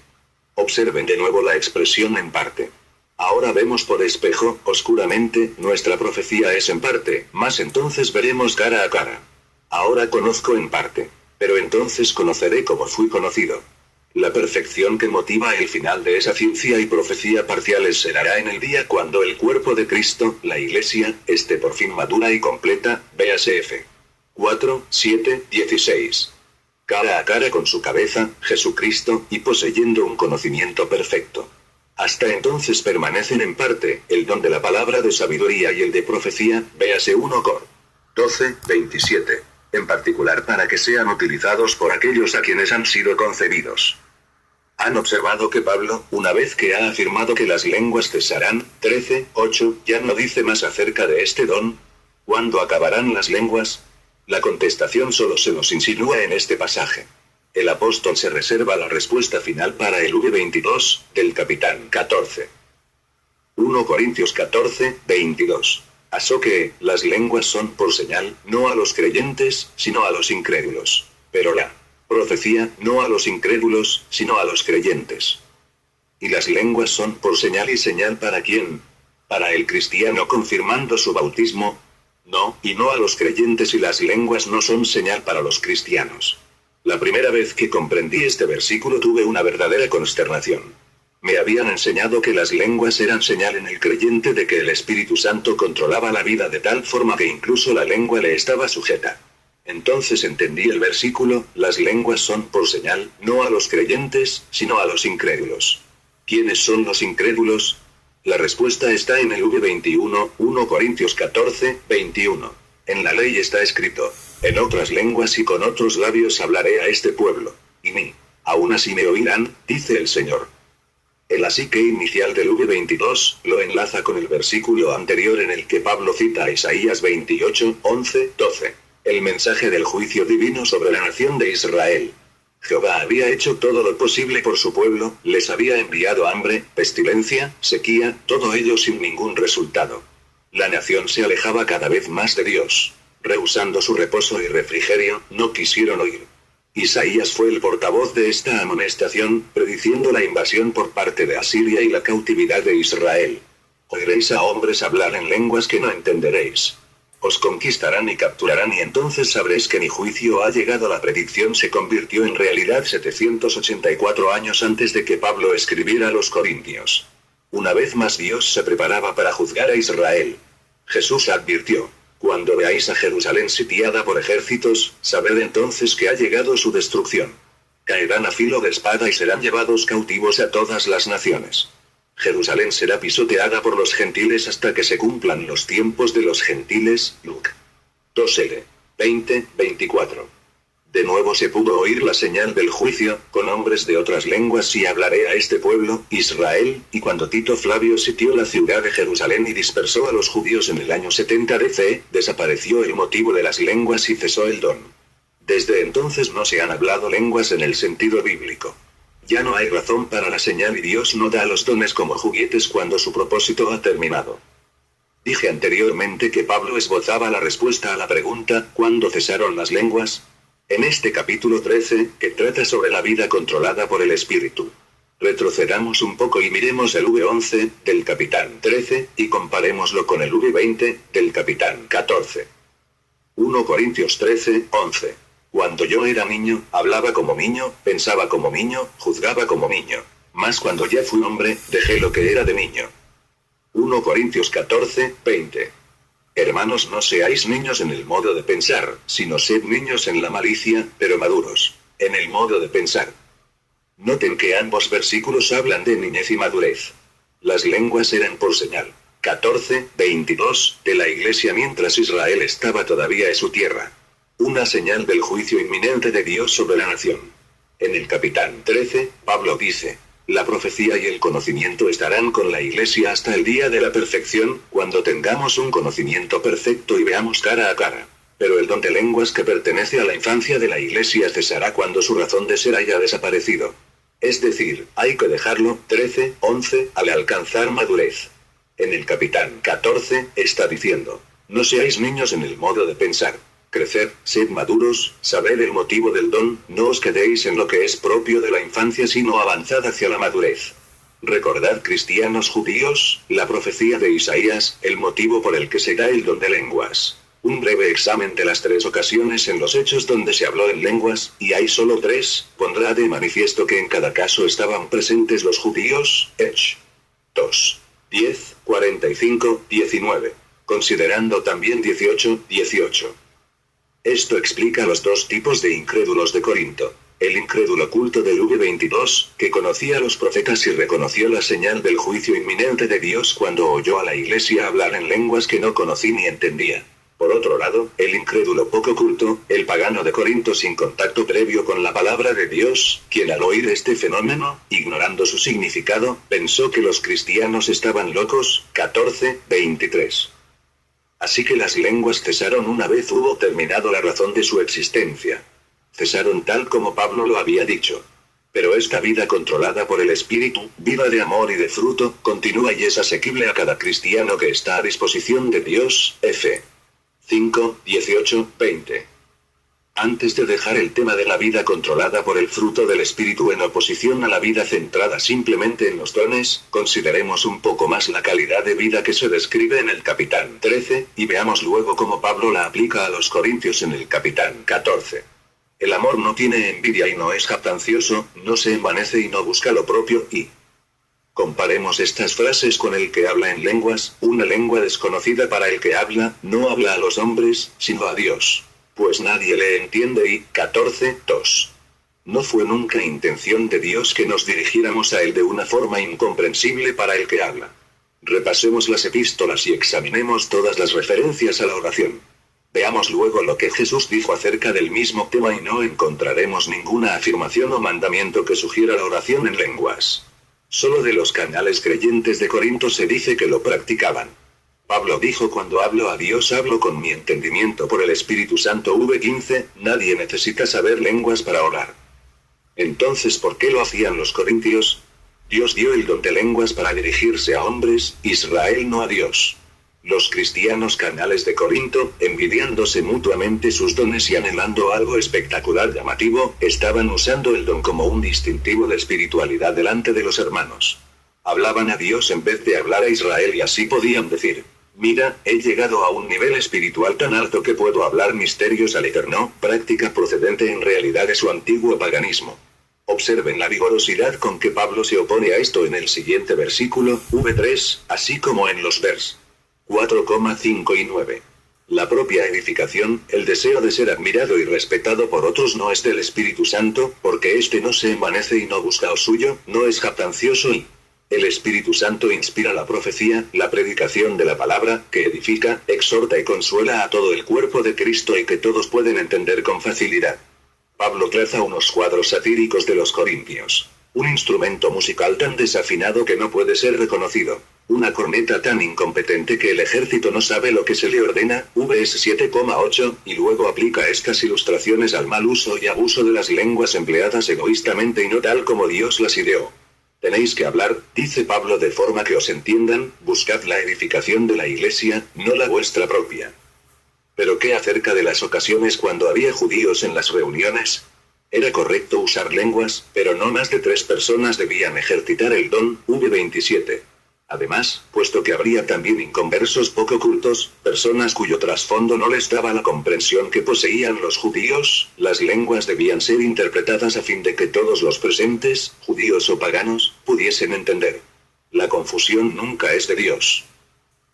Observen de nuevo la expresión en parte. Ahora vemos por espejo, oscuramente, nuestra profecía es en parte, mas entonces veremos cara a cara. Ahora conozco en parte, pero entonces conoceré como fui conocido. La perfección que motiva el final de esa ciencia y profecía parciales será en el día cuando el cuerpo de Cristo, la Iglesia, esté por fin madura y completa, véase F. 4, 7, 16. Cara a cara con su cabeza, Jesucristo, y poseyendo un conocimiento perfecto. Hasta entonces permanecen en parte, el don de la palabra de sabiduría y el de profecía, véase 1 Cor. 12, 27. En particular para que sean utilizados por aquellos a quienes han sido concedidos. ¿Han observado que Pablo, una vez que ha afirmado que las lenguas cesarán, 13, 8, ya no dice más acerca de este don? ¿Cuándo acabarán las lenguas? La contestación solo se nos insinúa en este pasaje. El apóstol se reserva la respuesta final para el V22, del capitán 14. 1 Corintios 14, 22. Asó que, las lenguas son por señal, no a los creyentes, sino a los incrédulos. Pero la profecía, no a los incrédulos, sino a los creyentes. Y las lenguas son por señal y señal ¿para quién? Para el cristiano confirmando su bautismo. No, y no a los creyentes y las lenguas no son señal para los cristianos. La primera vez que comprendí este versículo tuve una verdadera consternación. Me habían enseñado que las lenguas eran señal en el creyente de que el Espíritu Santo controlaba la vida de tal forma que incluso la lengua le estaba sujeta. Entonces entendí el versículo, las lenguas son por señal, no a los creyentes, sino a los incrédulos. ¿Quiénes son los incrédulos? La respuesta está en el V21, 1 Corintios 14, 21. En la ley está escrito, en otras lenguas y con otros labios hablaré a este pueblo, y ni, aún así me oirán, dice el Señor. El así que inicial del V22, lo enlaza con el versículo anterior en el que Pablo cita a Isaías 28, 11, 12. El mensaje del juicio divino sobre la nación de Israel. Jehová había hecho todo lo posible por su pueblo, les había enviado hambre, pestilencia, sequía, todo ello sin ningún resultado. La nación se alejaba cada vez más de Dios. Rehusando su reposo y refrigerio, no quisieron oír. Isaías fue el portavoz de esta amonestación, prediciendo la invasión por parte de Asiria y la cautividad de Israel. Oiréis a hombres hablar en lenguas que no entenderéis. Os conquistarán y capturarán y entonces sabréis que mi juicio ha llegado. La predicción se convirtió en realidad 784 años antes de que Pablo escribiera a los Corintios. Una vez más Dios se preparaba para juzgar a Israel. Jesús advirtió, cuando veáis a Jerusalén sitiada por ejércitos, sabed entonces que ha llegado su destrucción. Caerán a filo de espada y serán llevados cautivos a todas las naciones. Jerusalén será pisoteada por los gentiles hasta que se cumplan los tiempos de los gentiles. Luc. 2L. 20, 24. De nuevo se pudo oír la señal del juicio, con hombres de otras lenguas y hablaré a este pueblo, Israel, y cuando Tito Flavio sitió la ciudad de Jerusalén y dispersó a los judíos en el año 70 DC, desapareció el motivo de las lenguas y cesó el don. Desde entonces no se han hablado lenguas en el sentido bíblico. Ya no hay razón para la señal y Dios no da los dones como juguetes cuando su propósito ha terminado. Dije anteriormente que Pablo esbozaba la respuesta a la pregunta, ¿cuándo cesaron las lenguas? En este capítulo 13, que trata sobre la vida controlada por el Espíritu. Retrocedamos un poco y miremos el V11, del capitán 13, y comparémoslo con el V20, del capitán 14. 1 Corintios 13, 11. Cuando yo era niño, hablaba como niño, pensaba como niño, juzgaba como niño. Mas cuando ya fui hombre, dejé lo que era de niño. 1 Corintios 14, 20. Hermanos, no seáis niños en el modo de pensar, sino sed niños en la malicia, pero maduros en el modo de pensar. Noten que ambos versículos hablan de niñez y madurez. Las lenguas eran por señal. 14, 22, de la iglesia mientras Israel estaba todavía en su tierra. Una señal del juicio inminente de Dios sobre la nación. En el capitán 13, Pablo dice, la profecía y el conocimiento estarán con la iglesia hasta el día de la perfección, cuando tengamos un conocimiento perfecto y veamos cara a cara. Pero el don de lenguas que pertenece a la infancia de la iglesia cesará cuando su razón de ser haya desaparecido. Es decir, hay que dejarlo, 13, 11, al alcanzar madurez. En el capitán 14, está diciendo, no seáis niños en el modo de pensar. Crecer, sed maduros, sabed el motivo del don, no os quedéis en lo que es propio de la infancia sino avanzad hacia la madurez. Recordad, cristianos judíos, la profecía de Isaías, el motivo por el que se da el don de lenguas. Un breve examen de las 3 ocasiones en los hechos donde se habló en lenguas, y hay solo 3, pondrá de manifiesto que en cada caso estaban presentes los judíos, Hech. 2. 10, 45, 19. Considerando también 18, 18. Esto explica los 2 tipos de incrédulos de Corinto. El incrédulo culto del V22, que conocía a los profetas y reconoció la señal del juicio inminente de Dios cuando oyó a la iglesia hablar en lenguas que no conocí ni entendía. Por otro lado, el incrédulo poco culto, el pagano de Corinto sin contacto previo con la palabra de Dios, quien al oír este fenómeno, ignorando su significado, pensó que los cristianos estaban locos, 14, 23. Así que las lenguas cesaron una vez hubo terminado la razón de su existencia. Cesaron tal como Pablo lo había dicho. Pero esta vida controlada por el Espíritu, vida de amor y de fruto, continúa y es asequible a cada cristiano que está a disposición de Dios, F. 5, 18, 20. Antes de dejar el tema de la vida controlada por el fruto del Espíritu en oposición a la vida centrada simplemente en los dones, consideremos un poco más la calidad de vida que se describe en el capitán 13, y veamos luego cómo Pablo la aplica a los corintios en el capitán 14. El amor no tiene envidia y no es jactancioso, no se envanece y no busca lo propio, y... Comparemos estas frases con el que habla en lenguas, una lengua desconocida para el que habla, no habla a los hombres, sino a Dios. Pues nadie le entiende y, 14, 2. No fue nunca intención de Dios que nos dirigiéramos a Él de una forma incomprensible para el que habla. Repasemos las epístolas y examinemos todas las referencias a la oración. Veamos luego lo que Jesús dijo acerca del mismo tema y no encontraremos ninguna afirmación o mandamiento que sugiera la oración en lenguas. Solo de los canales creyentes de Corinto se dice que lo practicaban. Pablo dijo cuando hablo a Dios hablo con mi entendimiento por el Espíritu Santo V15, nadie necesita saber lenguas para orar. Entonces, ¿por qué lo hacían los corintios? Dios dio el don de lenguas para dirigirse a hombres, Israel no a Dios. Los cristianos canales de Corinto, envidiándose mutuamente sus dones y anhelando algo espectacular llamativo, estaban usando el don como un distintivo de espiritualidad delante de los hermanos. Hablaban a Dios en vez de hablar a Israel y así podían decir, mira, he llegado a un nivel espiritual tan alto que puedo hablar misterios al Eterno, práctica procedente en realidad de su antiguo paganismo. Observen la vigorosidad con que Pablo se opone a esto en el siguiente versículo, V3, así como en los vers. 4,5 y 9. La propia edificación, el deseo de ser admirado y respetado por otros no es del Espíritu Santo, porque éste no se envanece y no busca lo suyo, no es jactancioso y... El Espíritu Santo inspira la profecía, la predicación de la palabra, que edifica, exhorta y consuela a todo el cuerpo de Cristo y que todos pueden entender con facilidad. Pablo traza unos cuadros satíricos de los corintios. Un instrumento musical tan desafinado que no puede ser reconocido. Una corneta tan incompetente que el ejército no sabe lo que se le ordena, vs 7,8, y luego aplica estas ilustraciones al mal uso y abuso de las lenguas empleadas egoístamente y no tal como Dios las ideó. Tenéis que hablar, dice Pablo, de forma que os entiendan, buscad la edificación de la iglesia, no la vuestra propia. ¿Pero qué acerca de las ocasiones cuando había judíos en las reuniones? Era correcto usar lenguas, pero no más de 3 personas debían ejercitar el don, v27. Además, puesto que habría también inconversos poco cultos, personas cuyo trasfondo no les daba la comprensión que poseían los judíos, las lenguas debían ser interpretadas a fin de que todos los presentes, judíos o paganos, pudiesen entender. La confusión nunca es de Dios.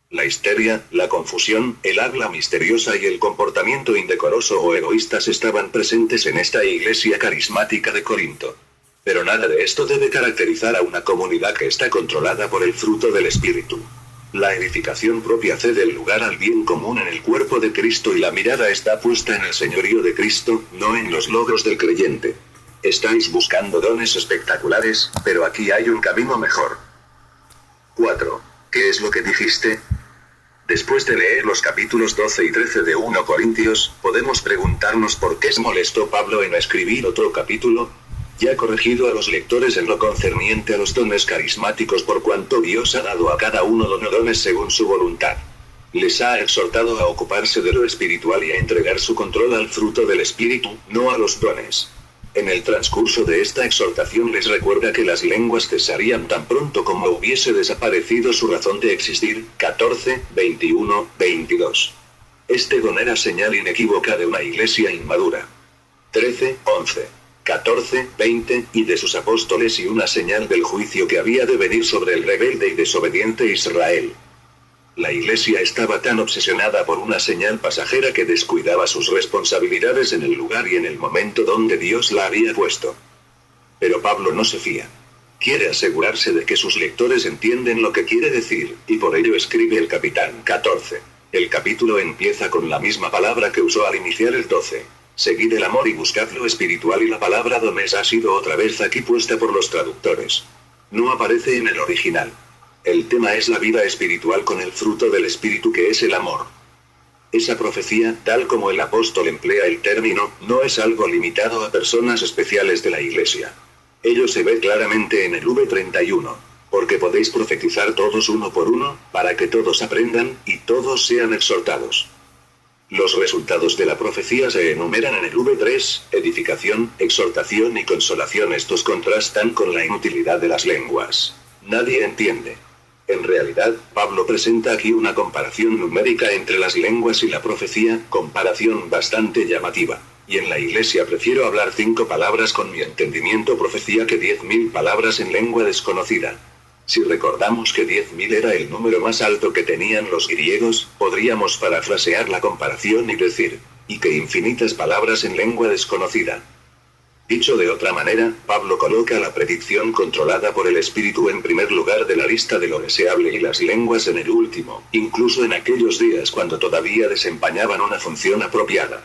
La histeria, la confusión, el habla misteriosa y el comportamiento indecoroso o egoístas estaban presentes en esta iglesia carismática de Corinto. Pero nada de esto debe caracterizar a una comunidad que está controlada por el fruto del Espíritu. La edificación propia cede el lugar al bien común en el cuerpo de Cristo y la mirada está puesta en el señorío de Cristo, no en los logros del creyente. Estáis buscando dones espectaculares, pero aquí hay un camino mejor. 4. ¿Qué es lo que dijiste? Después de leer los capítulos 12 y 13 de 1 Corintios, podemos preguntarnos por qué se molestó Pablo en escribir otro capítulo. Ya corregido a los lectores en lo concerniente a los dones carismáticos por cuanto Dios ha dado a cada uno dones según su voluntad. Les ha exhortado a ocuparse de lo espiritual y a entregar su control al fruto del Espíritu, no a los dones. En el transcurso de esta exhortación les recuerda que las lenguas cesarían tan pronto como hubiese desaparecido su razón de existir, 14, 21, 22. Este don era señal inequívoca de una iglesia inmadura. 13, 11. 14, 20, y de sus apóstoles y una señal del juicio que había de venir sobre el rebelde y desobediente Israel. La iglesia estaba tan obsesionada por una señal pasajera que descuidaba sus responsabilidades en el lugar y en el momento donde Dios la había puesto. Pero Pablo no se fía. Quiere asegurarse de que sus lectores entienden lo que quiere decir, y por ello escribe el capitán 14. El capítulo empieza con la misma palabra que usó al iniciar el 12. Seguid el amor y buscad lo espiritual, y la palabra dones ha sido otra vez aquí puesta por los traductores. No aparece en el original. El tema es la vida espiritual con el fruto del espíritu que es el amor. Esa profecía, tal como el apóstol emplea el término, no es algo limitado a personas especiales de la iglesia. Ello se ve claramente en el v31. Porque podéis profetizar todos uno por uno, para que todos aprendan, y todos sean exhortados. Los resultados de la profecía se enumeran en el v3, edificación, exhortación y consolación. Estos contrastan con la inutilidad de las lenguas. Nadie entiende. En realidad, Pablo presenta aquí una comparación numérica entre las lenguas y la profecía, comparación bastante llamativa. Y en la iglesia prefiero hablar 5 palabras con mi entendimiento profecía que 10.000 palabras en lengua desconocida. Si recordamos que 10.000 era el número más alto que tenían los griegos, podríamos parafrasear la comparación y decir, y que infinitas palabras en lengua desconocida. Dicho de otra manera, Pablo coloca la predicción controlada por el Espíritu en primer lugar de la lista de lo deseable y las lenguas en el último, incluso en aquellos días cuando todavía desempeñaban una función apropiada.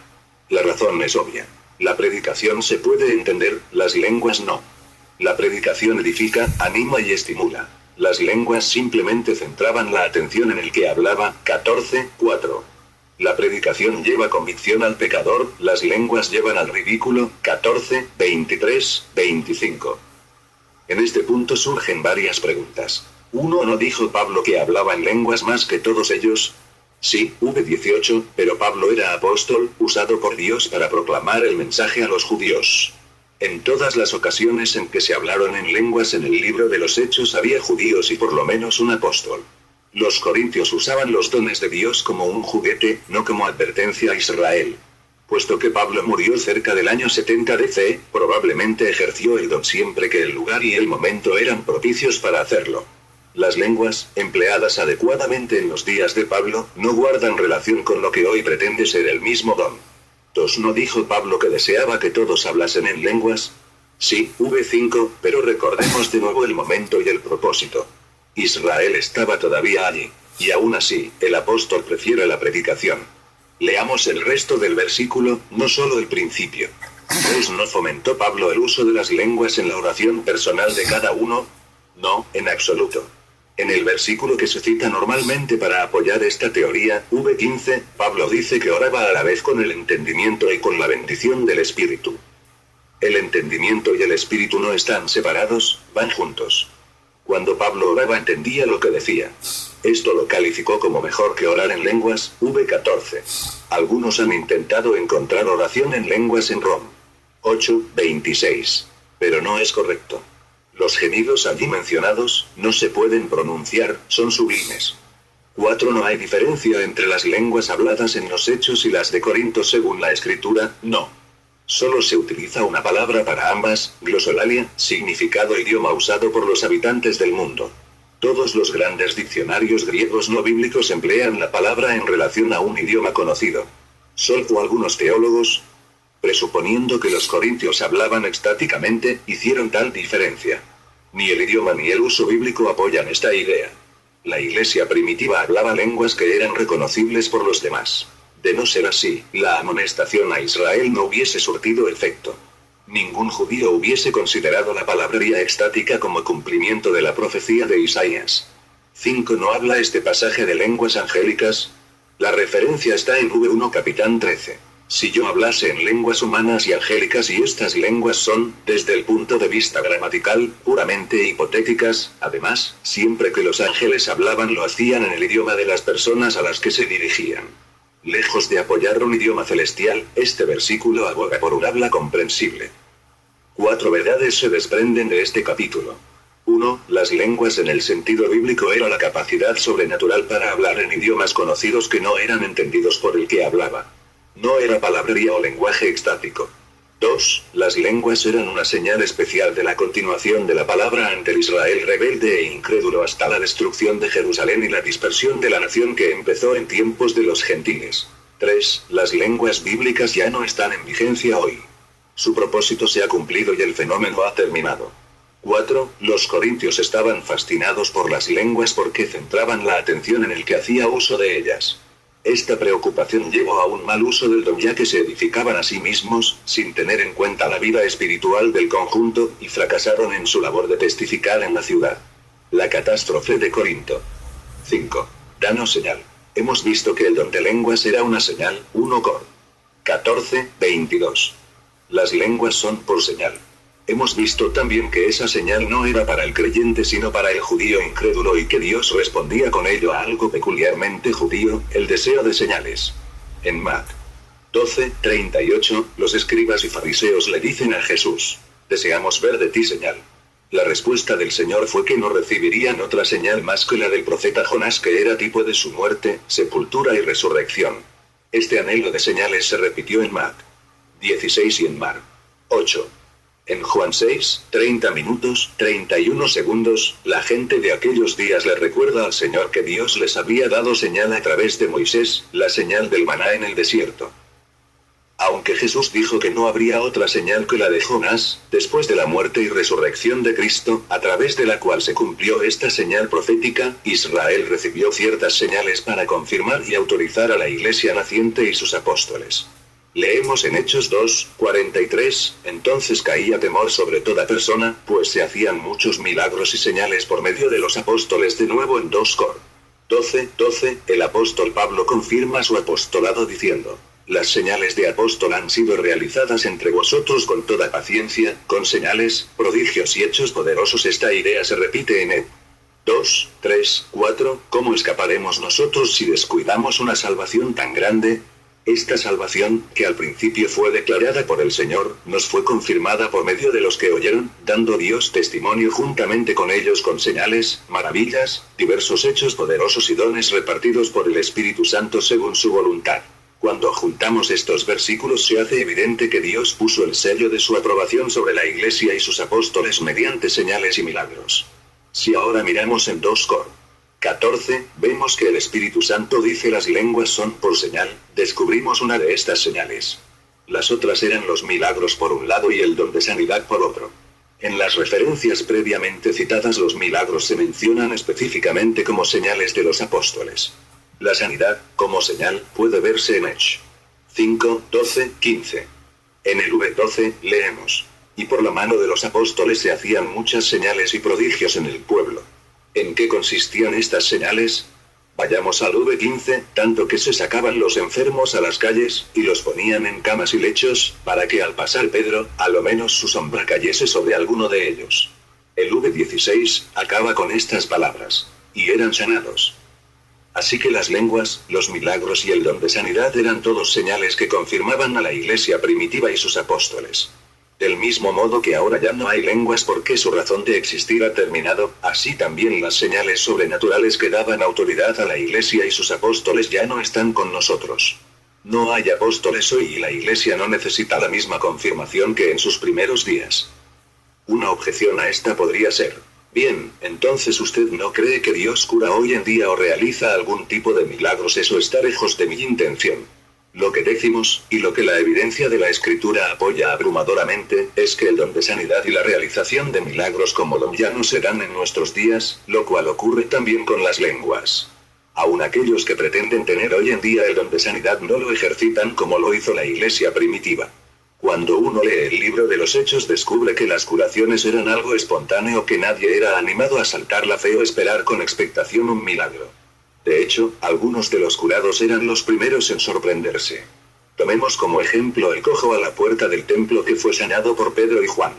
La razón es obvia. La predicación se puede entender, las lenguas no. La predicación edifica, anima y estimula. Las lenguas simplemente centraban la atención en el que hablaba, 14, 4. La predicación lleva convicción al pecador, las lenguas llevan al ridículo, 14, 23, 25. En este punto surgen varias preguntas. 1. ¿No dijo Pablo que hablaba en lenguas más que todos ellos? Sí, v18, pero Pablo era apóstol, usado por Dios para proclamar el mensaje a los judíos. En todas las ocasiones en que se hablaron en lenguas en el libro de los Hechos había judíos y por lo menos un apóstol. Los corintios usaban los dones de Dios como un juguete, no como advertencia a Israel. Puesto que Pablo murió cerca del año 70 DC, probablemente ejerció el don siempre que el lugar y el momento eran propicios para hacerlo. Las lenguas, empleadas adecuadamente en los días de Pablo, no guardan relación con lo que hoy pretende ser el mismo don. 2. ¿No dijo Pablo que deseaba que todos hablasen en lenguas? Sí, v5, pero recordemos de nuevo el momento y el propósito. Israel estaba todavía allí, y aún así, el apóstol prefiere la predicación. Leamos el resto del versículo, no solo el principio. Pues ¿no fomentó Pablo el uso de las lenguas en la oración personal de cada uno? No, en absoluto. En el versículo que se cita normalmente para apoyar esta teoría, v15, Pablo dice que oraba a la vez con el entendimiento y con la bendición del Espíritu. El entendimiento y el Espíritu no están separados, van juntos. Cuando Pablo oraba entendía lo que decía. Esto lo calificó como mejor que orar en lenguas, v14. Algunos han intentado encontrar oración en lenguas en Rom. 8:26. Pero no es correcto. Los gemidos allí mencionados, no se pueden pronunciar, son sublimes. 4. No hay diferencia entre las lenguas habladas en los Hechos y las de Corinto según la Escritura, no. Solo se utiliza una palabra para ambas, glosolalia, significado idioma usado por los habitantes del mundo. Todos los grandes diccionarios griegos no bíblicos emplean la palabra en relación a un idioma conocido. Solo algunos teólogos, presuponiendo que los corintios hablaban extáticamente, hicieron tal diferencia. Ni el idioma ni el uso bíblico apoyan esta idea. La iglesia primitiva hablaba lenguas que eran reconocibles por los demás. De no ser así, la amonestación a Israel no hubiese surtido efecto. Ningún judío hubiese considerado la palabrería extática como cumplimiento de la profecía de Isaías. 5. ¿No habla este pasaje de lenguas angélicas? La referencia está en V1 capitán 13. Si yo hablase en lenguas humanas y angélicas y estas lenguas son, desde el punto de vista gramatical, puramente hipotéticas, además, siempre que los ángeles hablaban lo hacían en el idioma de las personas a las que se dirigían. Lejos de apoyar un idioma celestial, este versículo aboga por un habla comprensible. 4 verdades se desprenden de este capítulo. 1. Las lenguas en el sentido bíblico era la capacidad sobrenatural para hablar en idiomas conocidos que no eran entendidos por el que hablaba. No era palabrería o lenguaje extático. 2. Las lenguas eran una señal especial de la continuación de la palabra ante el Israel rebelde e incrédulo hasta la destrucción de Jerusalén y la dispersión de la nación que empezó en tiempos de los gentiles. 3. Las lenguas bíblicas ya no están en vigencia hoy. Su propósito se ha cumplido y el fenómeno ha terminado. 4. Los corintios estaban fascinados por las lenguas porque centraban la atención en el que hacía uso de ellas. Esta preocupación llevó a un mal uso del don ya que se edificaban a sí mismos, sin tener en cuenta la vida espiritual del conjunto, y fracasaron en su labor de testificar en la ciudad. La catástrofe de Corinto. 5. Danos señal. Hemos visto que el don de lenguas era una señal, 1 Cor. 14:22. Las lenguas son por señal. Hemos visto también que esa señal no era para el creyente sino para el judío incrédulo y que Dios respondía con ello a algo peculiarmente judío, el deseo de señales. En Mac. 12:38, los escribas y fariseos le dicen a Jesús: deseamos ver de ti señal. La respuesta del Señor fue que no recibirían otra señal más que la del profeta Jonás, que era tipo de su muerte, sepultura y resurrección. Este anhelo de señales se repitió en Mac. 16 y en Mar. 8. En Juan 6, 30 minutos, 31 segundos, la gente de aquellos días le recuerda al Señor que Dios les había dado señal a través de Moisés, la señal del maná en el desierto. Aunque Jesús dijo que no habría otra señal que la de Jonás, después de la muerte y resurrección de Cristo, a través de la cual se cumplió esta señal profética, Israel recibió ciertas señales para confirmar y autorizar a la iglesia naciente y sus apóstoles. Leemos en Hechos 2:43, entonces caía temor sobre toda persona, pues se hacían muchos milagros y señales por medio de los apóstoles. De nuevo en 2 Cor. 12:12, el apóstol Pablo confirma su apostolado diciendo: las señales de apóstol han sido realizadas entre vosotros con toda paciencia, con señales, prodigios y hechos poderosos. Esta idea se repite en 2, 3, 4, ¿cómo escaparemos nosotros si descuidamos una salvación tan grande? Esta salvación, que al principio fue declarada por el Señor, nos fue confirmada por medio de los que oyeron, dando Dios testimonio juntamente con ellos con señales, maravillas, diversos hechos poderosos y dones repartidos por el Espíritu Santo según su voluntad. Cuando juntamos estos versículos se hace evidente que Dios puso el sello de su aprobación sobre la Iglesia y sus apóstoles mediante señales y milagros. Si ahora miramos en 2 Cor. 14, vemos que el Espíritu Santo dice las lenguas son por señal, descubrimos una de estas señales. Las otras eran los milagros por un lado y el don de sanidad por otro. En las referencias previamente citadas los milagros se mencionan específicamente como señales de los apóstoles. La sanidad, como señal, puede verse en Hechos 5, 12, 15. En el V12, leemos: y por la mano de los apóstoles se hacían muchas señales y prodigios en el pueblo. ¿En qué consistían estas señales? Vayamos al V15, tanto que se sacaban los enfermos a las calles, y los ponían en camas y lechos, para que al pasar Pedro, a lo menos su sombra cayese sobre alguno de ellos. El V16 acaba con estas palabras: y eran sanados. Así que las lenguas, los milagros y el don de sanidad eran todos señales que confirmaban a la iglesia primitiva y sus apóstoles. Del mismo modo que ahora ya no hay lenguas porque su razón de existir ha terminado, así también las señales sobrenaturales que daban autoridad a la iglesia y sus apóstoles ya no están con nosotros. No hay apóstoles hoy y la iglesia no necesita la misma confirmación que en sus primeros días. Una objeción a esta podría ser: bien, entonces usted no cree que Dios cura hoy en día o realiza algún tipo de milagros. Eso está lejos de mi intención. Lo que decimos, y lo que la evidencia de la Escritura apoya abrumadoramente, es que el don de sanidad y la realización de milagros como don ya no se dan en nuestros días, lo cual ocurre también con las lenguas. Aun aquellos que pretenden tener hoy en día el don de sanidad no lo ejercitan como lo hizo la iglesia primitiva. Cuando uno lee el libro de los Hechos descubre que las curaciones eran algo espontáneo, que nadie era animado a saltar la fe o esperar con expectación un milagro. De hecho, algunos de los curados eran los primeros en sorprenderse. Tomemos como ejemplo el cojo a la puerta del templo que fue sanado por Pedro y Juan.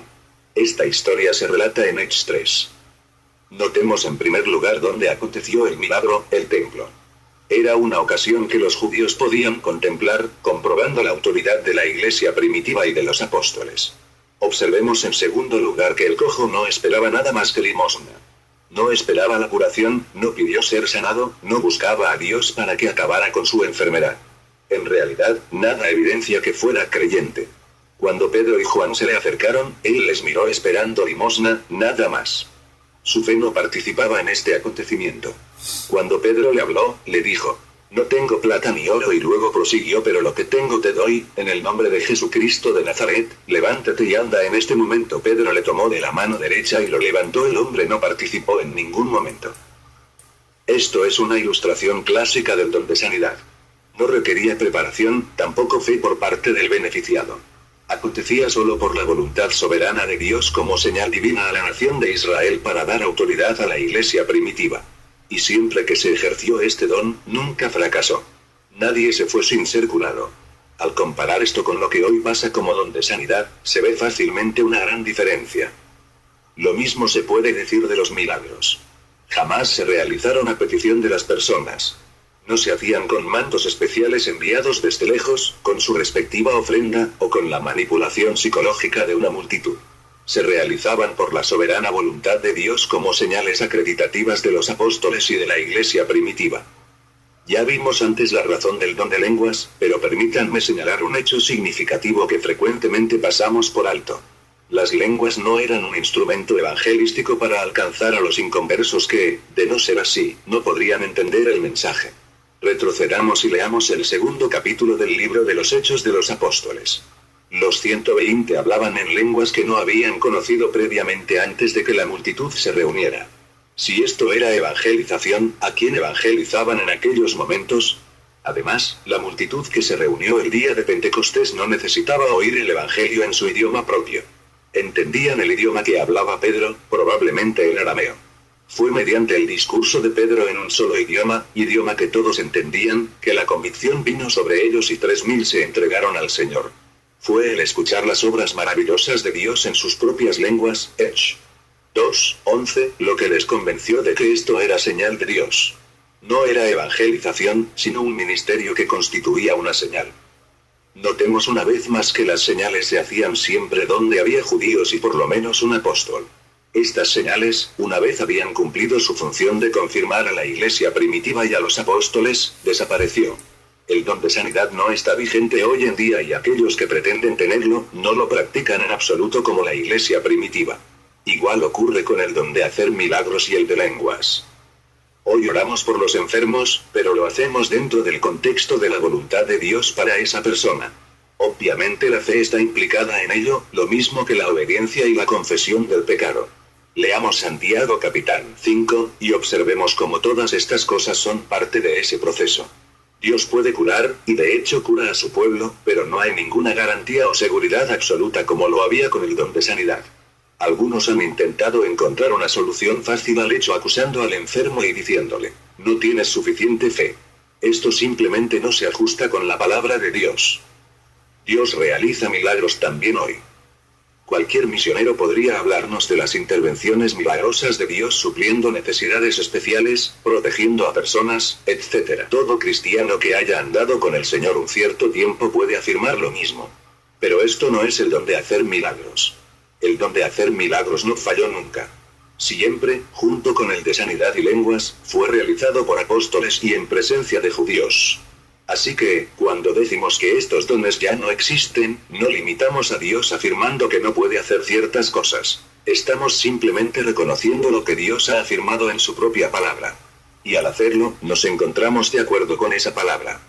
Esta historia se relata en Hechos 3. Notemos en primer lugar dónde aconteció el milagro: el templo. Era una ocasión que los judíos podían contemplar, comprobando la autoridad de la iglesia primitiva y de los apóstoles. Observemos en segundo lugar que el cojo no esperaba nada más que limosna. No esperaba la curación, no pidió ser sanado, no buscaba a Dios para que acabara con su enfermedad. En realidad, nada evidencia que fuera creyente. Cuando Pedro y Juan se le acercaron, él les miró esperando limosna, nada más. Su fe no participaba en este acontecimiento. Cuando Pedro le habló, le dijo: no tengo plata ni oro, y luego prosiguió: pero lo que tengo te doy, en el nombre de Jesucristo de Nazaret, levántate y anda. En este momento Pedro le tomó de la mano derecha y lo levantó. El hombre no participó en ningún momento. Esto es una ilustración clásica del don de sanidad. No requería preparación, tampoco fe por parte del beneficiado. Acontecía solo por la voluntad soberana de Dios como señal divina a la nación de Israel para dar autoridad a la iglesia primitiva. Y siempre que se ejerció este don, nunca fracasó. Nadie se fue sin ser curado. Al comparar esto con lo que hoy pasa como don de sanidad, se ve fácilmente una gran diferencia. Lo mismo se puede decir de los milagros. Jamás se realizaron a petición de las personas. No se hacían con mandos especiales enviados desde lejos, con su respectiva ofrenda, o con la manipulación psicológica de una multitud. Se realizaban por la soberana voluntad de Dios como señales acreditativas de los apóstoles y de la iglesia primitiva. Ya vimos antes la razón del don de lenguas, pero permítanme señalar un hecho significativo que frecuentemente pasamos por alto. Las lenguas no eran un instrumento evangelístico para alcanzar a los inconversos que, de no ser así, no podrían entender el mensaje. Retrocedamos y leamos el segundo capítulo del libro de los Hechos de los Apóstoles. Los 120 hablaban en lenguas que no habían conocido previamente antes de que la multitud se reuniera. Si esto era evangelización, ¿a quién evangelizaban en aquellos momentos? Además, la multitud que se reunió el día de Pentecostés no necesitaba oír el evangelio en su idioma propio. Entendían el idioma que hablaba Pedro, probablemente el arameo. Fue mediante el discurso de Pedro en un solo idioma que todos entendían, que la convicción vino sobre ellos y 3000 se entregaron al Señor. Fue el escuchar las obras maravillosas de Dios en sus propias lenguas, Hechos 2:11, lo que les convenció de que esto era señal de Dios. No era evangelización, sino un ministerio que constituía una señal. Notemos una vez más que las señales se hacían siempre donde había judíos y por lo menos un apóstol. Estas señales, una vez habían cumplido su función de confirmar a la iglesia primitiva y a los apóstoles, desapareció. El don de sanidad no está vigente hoy en día y aquellos que pretenden tenerlo, no lo practican en absoluto como la iglesia primitiva. Igual ocurre con el don de hacer milagros y el de lenguas. Hoy oramos por los enfermos, pero lo hacemos dentro del contexto de la voluntad de Dios para esa persona. Obviamente la fe está implicada en ello, lo mismo que la obediencia y la confesión del pecado. Leamos Santiago capítulo 5, y observemos cómo todas estas cosas son parte de ese proceso. Dios puede curar, y de hecho cura a su pueblo, pero no hay ninguna garantía o seguridad absoluta como lo había con el don de sanidad. Algunos han intentado encontrar una solución fácil al hecho acusando al enfermo y diciéndole, no tienes suficiente fe. Esto simplemente no se ajusta con la palabra de Dios. Dios realiza milagros también hoy. Cualquier misionero podría hablarnos de las intervenciones milagrosas de Dios supliendo necesidades especiales, protegiendo a personas, etc. Todo cristiano que haya andado con el Señor un cierto tiempo puede afirmar lo mismo. Pero esto no es el don de hacer milagros. El don de hacer milagros no falló nunca. Siempre, junto con el de sanidad y lenguas, fue realizado por apóstoles y en presencia de judíos. Así que, cuando decimos que estos dones ya no existen, no limitamos a Dios afirmando que no puede hacer ciertas cosas. Estamos simplemente reconociendo lo que Dios ha afirmado en su propia palabra. Y al hacerlo, nos encontramos de acuerdo con esa palabra.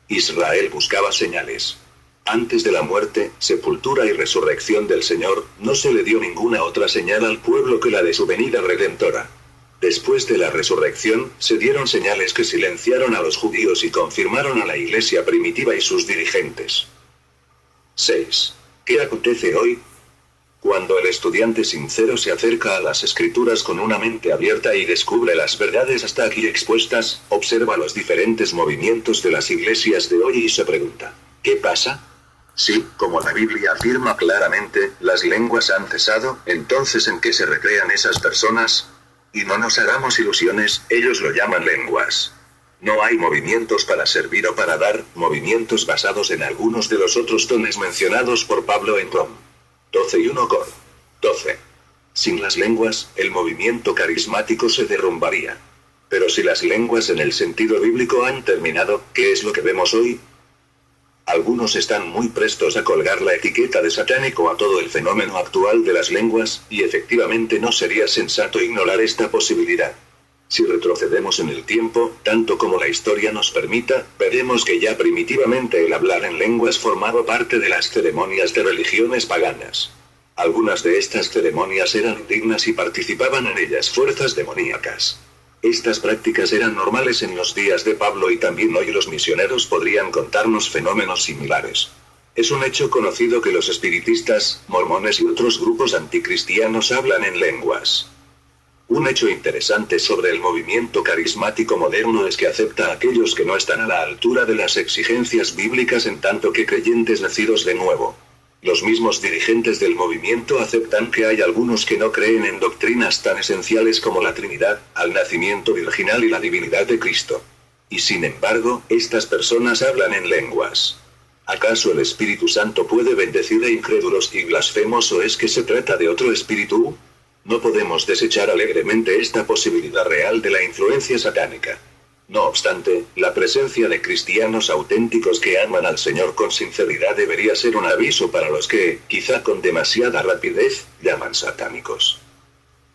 Israel buscaba señales. Antes de la muerte, sepultura y resurrección del Señor, no se le dio ninguna otra señal al pueblo que la de su venida redentora. Después de la resurrección, se dieron señales que silenciaron a los judíos y confirmaron a la iglesia primitiva y sus dirigentes. 6. ¿Qué acontece hoy? Cuando el estudiante sincero se acerca a las escrituras con una mente abierta y descubre las verdades hasta aquí expuestas, observa los diferentes movimientos de las iglesias de hoy y se pregunta, ¿qué pasa? Sí, como la Biblia afirma claramente, las lenguas han cesado, entonces ¿en qué se recrean esas personas? Y no nos hagamos ilusiones, ellos lo llaman lenguas. No hay movimientos para servir o para dar, movimientos basados en algunos de los otros dones mencionados por Pablo en Rom. 12 y 1 Cor. 12. Sin las lenguas, el movimiento carismático se derrumbaría. Pero si las lenguas en el sentido bíblico han terminado, ¿qué es lo que vemos hoy? Algunos están muy prestos a colgar la etiqueta de satánico a todo el fenómeno actual de las lenguas, y efectivamente no sería sensato ignorar esta posibilidad. Si retrocedemos en el tiempo, tanto como la historia nos permita, veremos que ya primitivamente el hablar en lenguas formaba parte de las ceremonias de religiones paganas. Algunas de estas ceremonias eran indignas y participaban en ellas fuerzas demoníacas. Estas prácticas eran normales en los días de Pablo y también hoy los misioneros podrían contarnos fenómenos similares. Es un hecho conocido que los espiritistas, mormones y otros grupos anticristianos hablan en lenguas. Un hecho interesante sobre el movimiento carismático moderno es que acepta a aquellos que no están a la altura de las exigencias bíblicas en tanto que creyentes nacidos de nuevo. Los mismos dirigentes del movimiento aceptan que hay algunos que no creen en doctrinas tan esenciales como la Trinidad, al nacimiento virginal y la divinidad de Cristo. Y sin embargo, estas personas hablan en lenguas. ¿Acaso el Espíritu Santo puede bendecir a incrédulos y blasfemos o es que se trata de otro espíritu? No podemos desechar alegremente esta posibilidad real de la influencia satánica. No obstante, la presencia de cristianos auténticos que aman al Señor con sinceridad debería ser un aviso para los que, quizá con demasiada rapidez, llaman satánicos.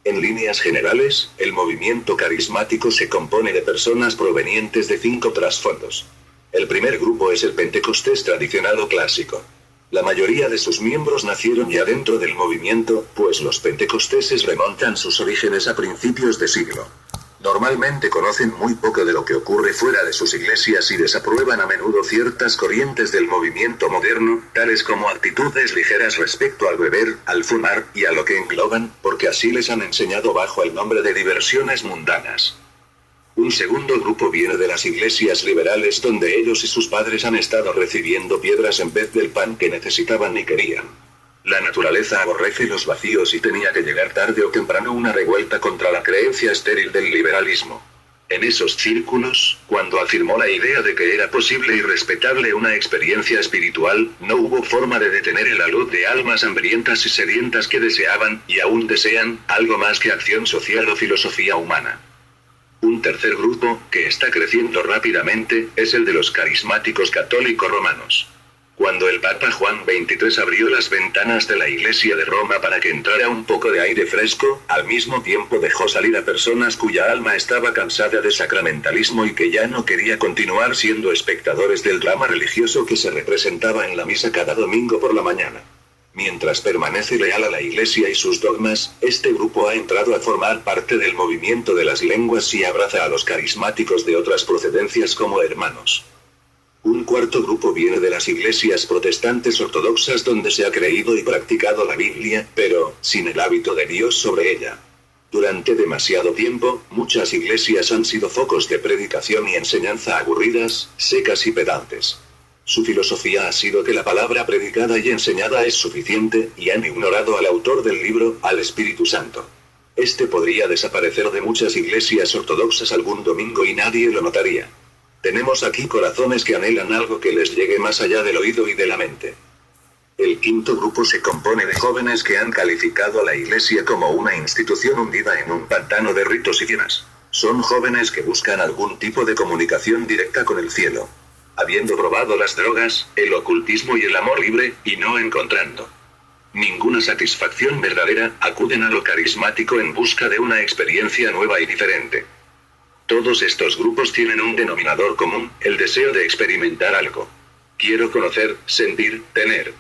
En líneas generales, el movimiento carismático se compone de personas provenientes de 5 trasfondos. El primer grupo es el Pentecostés tradicional o clásico. La mayoría de sus miembros nacieron ya dentro del movimiento, pues los pentecosteses remontan sus orígenes a principios de siglo. Normalmente conocen muy poco de lo que ocurre fuera de sus iglesias y desaprueban a menudo ciertas corrientes del movimiento moderno, tales como actitudes ligeras respecto al beber, al fumar, y a lo que engloban, porque así les han enseñado bajo el nombre de diversiones mundanas. Un segundo grupo viene de las iglesias liberales donde ellos y sus padres han estado recibiendo piedras en vez del pan que necesitaban ni querían. La naturaleza aborrece los vacíos y tenía que llegar tarde o temprano una revuelta contra la creencia estéril del liberalismo. En esos círculos, cuando afirmó la idea de que era posible y respetable una experiencia espiritual, no hubo forma de detener el alud de almas hambrientas y sedientas que deseaban, y aún desean, algo más que acción social o filosofía humana. Un tercer grupo, que está creciendo rápidamente, es el de los carismáticos católicos romanos. Cuando el Papa Juan XXIII abrió las ventanas de la iglesia de Roma para que entrara un poco de aire fresco, al mismo tiempo dejó salir a personas cuya alma estaba cansada de sacramentalismo y que ya no quería continuar siendo espectadores del drama religioso que se representaba en la misa cada domingo por la mañana. Mientras permanece leal a la iglesia y sus dogmas, este grupo ha entrado a formar parte del movimiento de las lenguas y abraza a los carismáticos de otras procedencias como hermanos. Un cuarto grupo viene de las iglesias protestantes ortodoxas donde se ha creído y practicado la Biblia, pero sin el hábito de Dios sobre ella. Durante demasiado tiempo, muchas iglesias han sido focos de predicación y enseñanza aburridas, secas y pedantes. Su filosofía ha sido que la palabra predicada y enseñada es suficiente, y han ignorado al autor del libro, al Espíritu Santo. Este podría desaparecer de muchas iglesias ortodoxas algún domingo y nadie lo notaría. Tenemos aquí corazones que anhelan algo que les llegue más allá del oído y de la mente. El quinto grupo se compone de jóvenes que han calificado a la iglesia como una institución hundida en un pantano de ritos y fienas. Son jóvenes que buscan algún tipo de comunicación directa con el cielo. Habiendo probado las drogas, el ocultismo y el amor libre, y no encontrando ninguna satisfacción verdadera, acuden a lo carismático en busca de una experiencia nueva y diferente. Todos estos grupos tienen un denominador común, el deseo de experimentar algo. Quiero conocer, sentir, tener.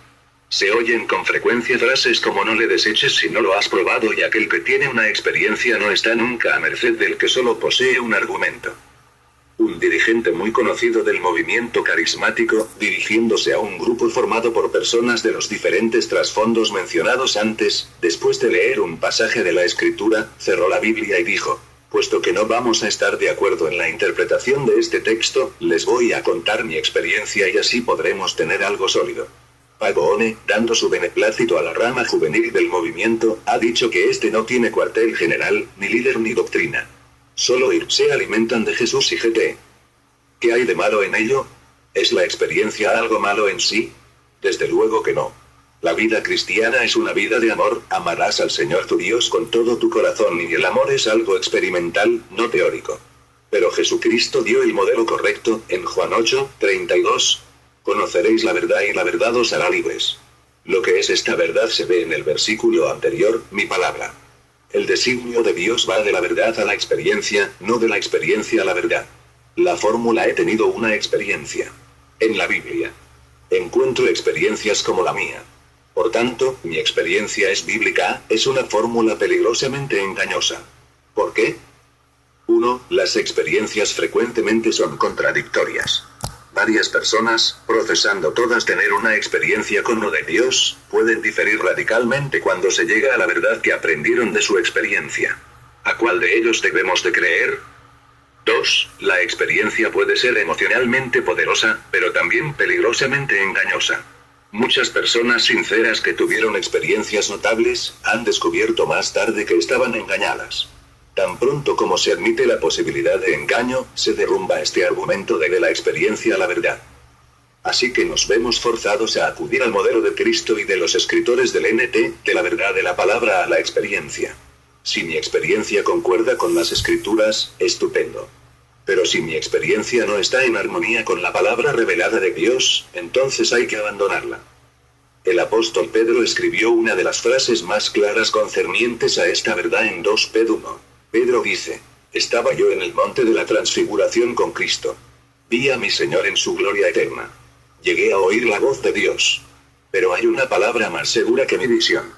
Se oyen con frecuencia frases como no le deseches si no lo has probado, y aquel que tiene una experiencia no está nunca a merced del que solo posee un argumento. Un dirigente muy conocido del movimiento carismático, dirigiéndose a un grupo formado por personas de los diferentes trasfondos mencionados antes, después de leer un pasaje de la Escritura, cerró la Biblia y dijo: puesto que no vamos a estar de acuerdo en la interpretación de este texto, les voy a contar mi experiencia y así podremos tener algo sólido. Pagone, dando su beneplácito a la rama juvenil del movimiento, ha dicho que este no tiene cuartel general, ni líder ni doctrina. Solo se alimentan de Jesús y GT. ¿Qué hay de malo en ello? ¿Es la experiencia algo malo en sí? Desde luego que no. La vida cristiana es una vida de amor, amarás al Señor tu Dios con todo tu corazón, y el amor es algo experimental, no teórico. Pero Jesucristo dio el modelo correcto, en Juan 8:32. Conoceréis la verdad y la verdad os hará libres. Lo que es esta verdad se ve en el versículo anterior, mi palabra. El designio de Dios va de la verdad a la experiencia, no de la experiencia a la verdad. La fórmula he tenido una experiencia. En la Biblia encuentro experiencias como la mía. Por tanto, mi experiencia es bíblica, es una fórmula peligrosamente engañosa. ¿Por qué? 1. Las experiencias frecuentemente son contradictorias. Varias personas, profesando todas tener una experiencia con lo de Dios, pueden diferir radicalmente cuando se llega a la verdad que aprendieron de su experiencia. ¿A cuál de ellos debemos de creer? 2. La experiencia puede ser emocionalmente poderosa, pero también peligrosamente engañosa. Muchas personas sinceras que tuvieron experiencias notables, han descubierto más tarde que estaban engañadas. Tan pronto como se admite la posibilidad de engaño, se derrumba este argumento de la experiencia a la verdad. Así que nos vemos forzados a acudir al modelo de Cristo y de los escritores del NT, de la verdad de la palabra a la experiencia. Si mi experiencia concuerda con las escrituras, estupendo. Pero si mi experiencia no está en armonía con la palabra revelada de Dios, entonces hay que abandonarla. El apóstol Pedro escribió una de las frases más claras concernientes a esta verdad en 2 Pedro 1. Pedro dice: estaba yo en el monte de la transfiguración con Cristo. Vi a mi Señor en su gloria eterna. Llegué a oír la voz de Dios. Pero hay una palabra más segura que mi visión.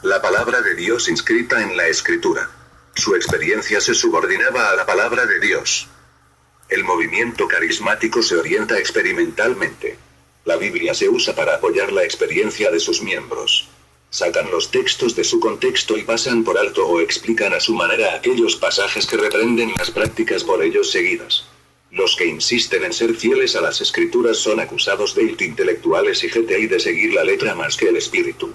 La palabra de Dios inscrita en la Escritura. Su experiencia se subordinaba a la palabra de Dios. El movimiento carismático se orienta experimentalmente. La Biblia se usa para apoyar la experiencia de sus miembros. Sacan los textos de su contexto y pasan por alto o explican a su manera aquellos pasajes que reprenden las prácticas por ellos seguidas. Los que insisten en ser fieles a las escrituras son acusados de intelectuales y GTI de seguir la letra más que el espíritu.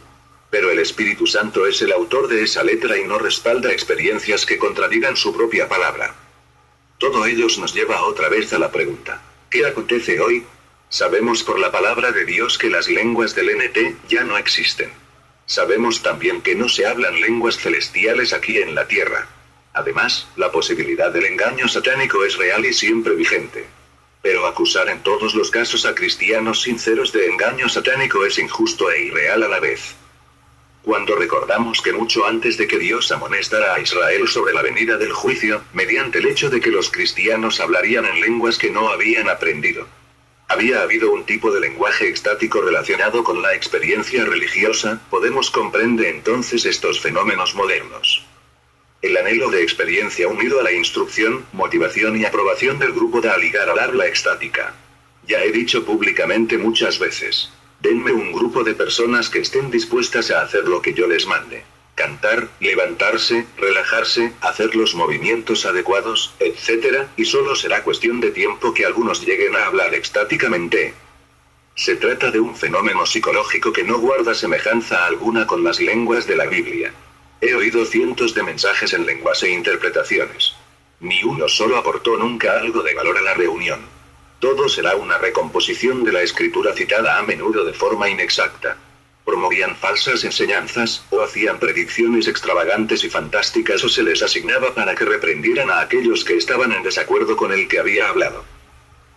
Pero el Espíritu Santo es el autor de esa letra y no respalda experiencias que contradigan su propia palabra. Todo ello nos lleva otra vez a la pregunta: ¿qué acontece hoy? Sabemos por la palabra de Dios que las lenguas del NT ya no existen. Sabemos también que no se hablan lenguas celestiales aquí en la tierra. Además, la posibilidad del engaño satánico es real y siempre vigente. Pero acusar en todos los casos a cristianos sinceros de engaño satánico es injusto e irreal a la vez. Cuando recordamos que mucho antes de que Dios amonestara a Israel sobre la venida del juicio, mediante el hecho de que los cristianos hablarían en lenguas que no habían aprendido, había habido un tipo de lenguaje extático relacionado con la experiencia religiosa, podemos comprender entonces estos fenómenos modernos. El anhelo de experiencia unido a la instrucción, motivación y aprobación del grupo da a ligar al habla extática. Ya he dicho públicamente muchas veces. Denme un grupo de personas que estén dispuestas a hacer lo que yo les mande. Cantar, levantarse, relajarse, hacer los movimientos adecuados, etc., y solo será cuestión de tiempo que algunos lleguen a hablar extáticamente. Se trata de un fenómeno psicológico que no guarda semejanza alguna con las lenguas de la Biblia. He oído cientos de mensajes en lenguas e interpretaciones. Ni uno solo aportó nunca algo de valor a la reunión. Todo será una recomposición de la escritura citada a menudo de forma inexacta. Promovían falsas enseñanzas, o hacían predicciones extravagantes y fantásticas, o se les asignaba para que reprendieran a aquellos que estaban en desacuerdo con el que había hablado.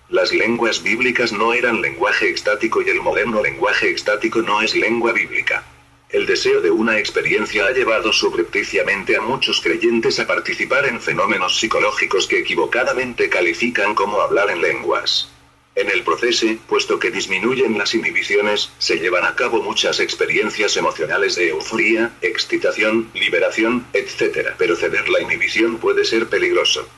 Las lenguas bíblicas no eran lenguaje extático y el moderno lenguaje extático no es lengua bíblica. El deseo de una experiencia ha llevado subrepticiamente a muchos creyentes a participar en fenómenos psicológicos que equivocadamente califican como hablar en lenguas. En el proceso, puesto que disminuyen las inhibiciones, se llevan a cabo muchas experiencias emocionales de euforía, excitación, liberación, etc. Pero ceder la inhibición puede ser peligroso.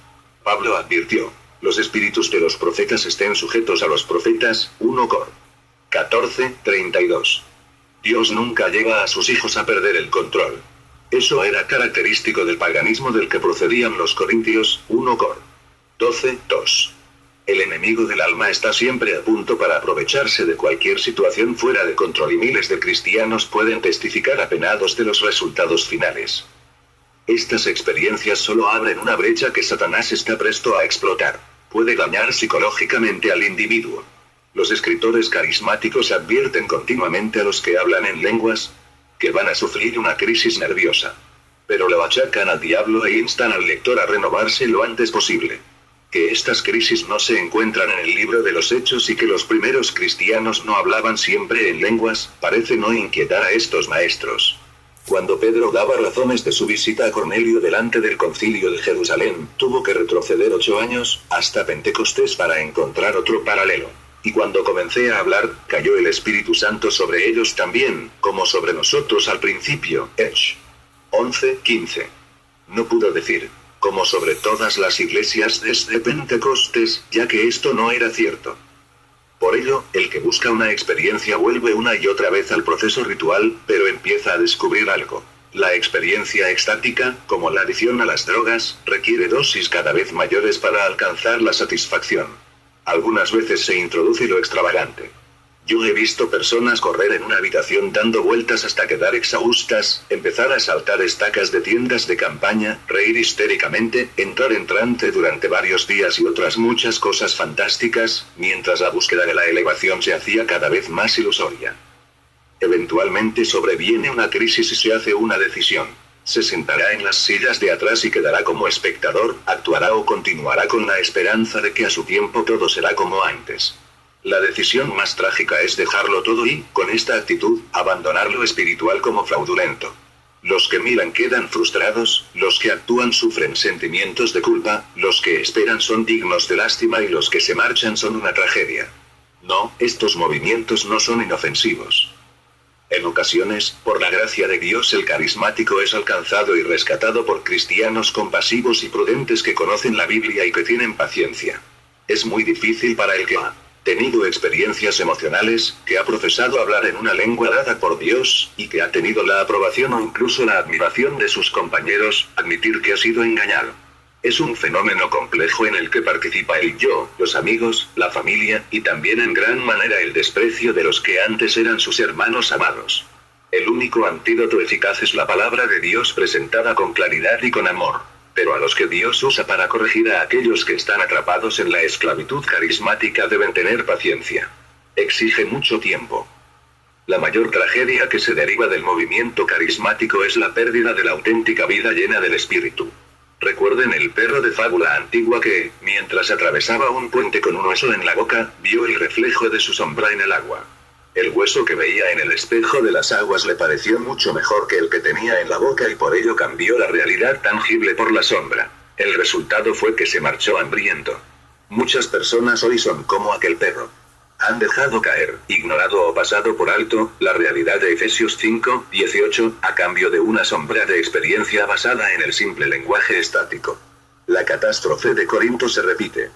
Pablo advirtió: los espíritus de los profetas estén sujetos a los profetas, 1 Cor. 14:32. Dios nunca lleva a sus hijos a perder el control. Eso era característico del paganismo del que procedían los corintios, 1 Cor. 12:2. El enemigo del alma está siempre a punto para aprovecharse de cualquier situación fuera de control y miles de cristianos pueden testificar apenados de los resultados finales. Estas experiencias solo abren una brecha que Satanás está presto a explotar. Puede dañar psicológicamente al individuo. Los escritores carismáticos advierten continuamente a los que hablan en lenguas que van a sufrir una crisis nerviosa. Pero lo achacan al diablo e instan al lector a renovarse lo antes posible. Que estas crisis no se encuentran en el libro de los Hechos y que los primeros cristianos no hablaban siempre en lenguas, parece no inquietar a estos maestros. Cuando Pedro daba razones de su visita a Cornelio delante del concilio de Jerusalén, tuvo que retroceder 8 años, hasta Pentecostés para encontrar otro paralelo. Y cuando comencé a hablar, cayó el Espíritu Santo sobre ellos también, como sobre nosotros al principio. Hechos 11:15. No pudo decir, como sobre todas las iglesias desde Pentecostés, ya que esto no era cierto. Por ello, el que busca una experiencia vuelve una y otra vez al proceso ritual, pero empieza a descubrir algo. La experiencia extática, como la adicción a las drogas, requiere dosis cada vez mayores para alcanzar la satisfacción. Algunas veces se introduce lo extravagante. Yo he visto personas correr en una habitación dando vueltas hasta quedar exhaustas, empezar a saltar estacas de tiendas de campaña, reír histéricamente, entrar en trance durante varios días y otras muchas cosas fantásticas, mientras la búsqueda de la elevación se hacía cada vez más ilusoria. Eventualmente sobreviene una crisis y se hace una decisión. Se sentará en las sillas de atrás y quedará como espectador, actuará o continuará con la esperanza de que a su tiempo todo será como antes. La decisión más trágica es dejarlo todo y, con esta actitud, abandonar lo espiritual como fraudulento. Los que miran quedan frustrados, los que actúan sufren sentimientos de culpa, los que esperan son dignos de lástima y los que se marchan son una tragedia. No, estos movimientos no son inofensivos. En ocasiones, por la gracia de Dios, el carismático es alcanzado y rescatado por cristianos compasivos y prudentes que conocen la Biblia y que tienen paciencia. Es muy difícil para el que ha tenido experiencias emocionales, que ha profesado hablar en una lengua dada por Dios, y que ha tenido la aprobación o incluso la admiración de sus compañeros, admitir que ha sido engañado. Es un fenómeno complejo en el que participa el yo, los amigos, la familia, y también en gran manera el desprecio de los que antes eran sus hermanos amados. El único antídoto eficaz es la palabra de Dios presentada con claridad y con amor. Pero a los que Dios usa para corregir a aquellos que están atrapados en la esclavitud carismática deben tener paciencia. Exige mucho tiempo. La mayor tragedia que se deriva del movimiento carismático es la pérdida de la auténtica vida llena del Espíritu. Recuerden el perro de fábula antigua que, mientras atravesaba un puente con un hueso en la boca, vio el reflejo de su sombra en el agua. El hueso que veía en el espejo de las aguas le pareció mucho mejor que el que tenía en la boca y por ello cambió la realidad tangible por la sombra. El resultado fue que se marchó hambriento. Muchas personas hoy son como aquel perro. Han dejado caer, ignorado o pasado por alto, la realidad de Efesios 5:18, a cambio de una sombra de experiencia basada en el simple lenguaje estático. La catástrofe de Corinto se repite.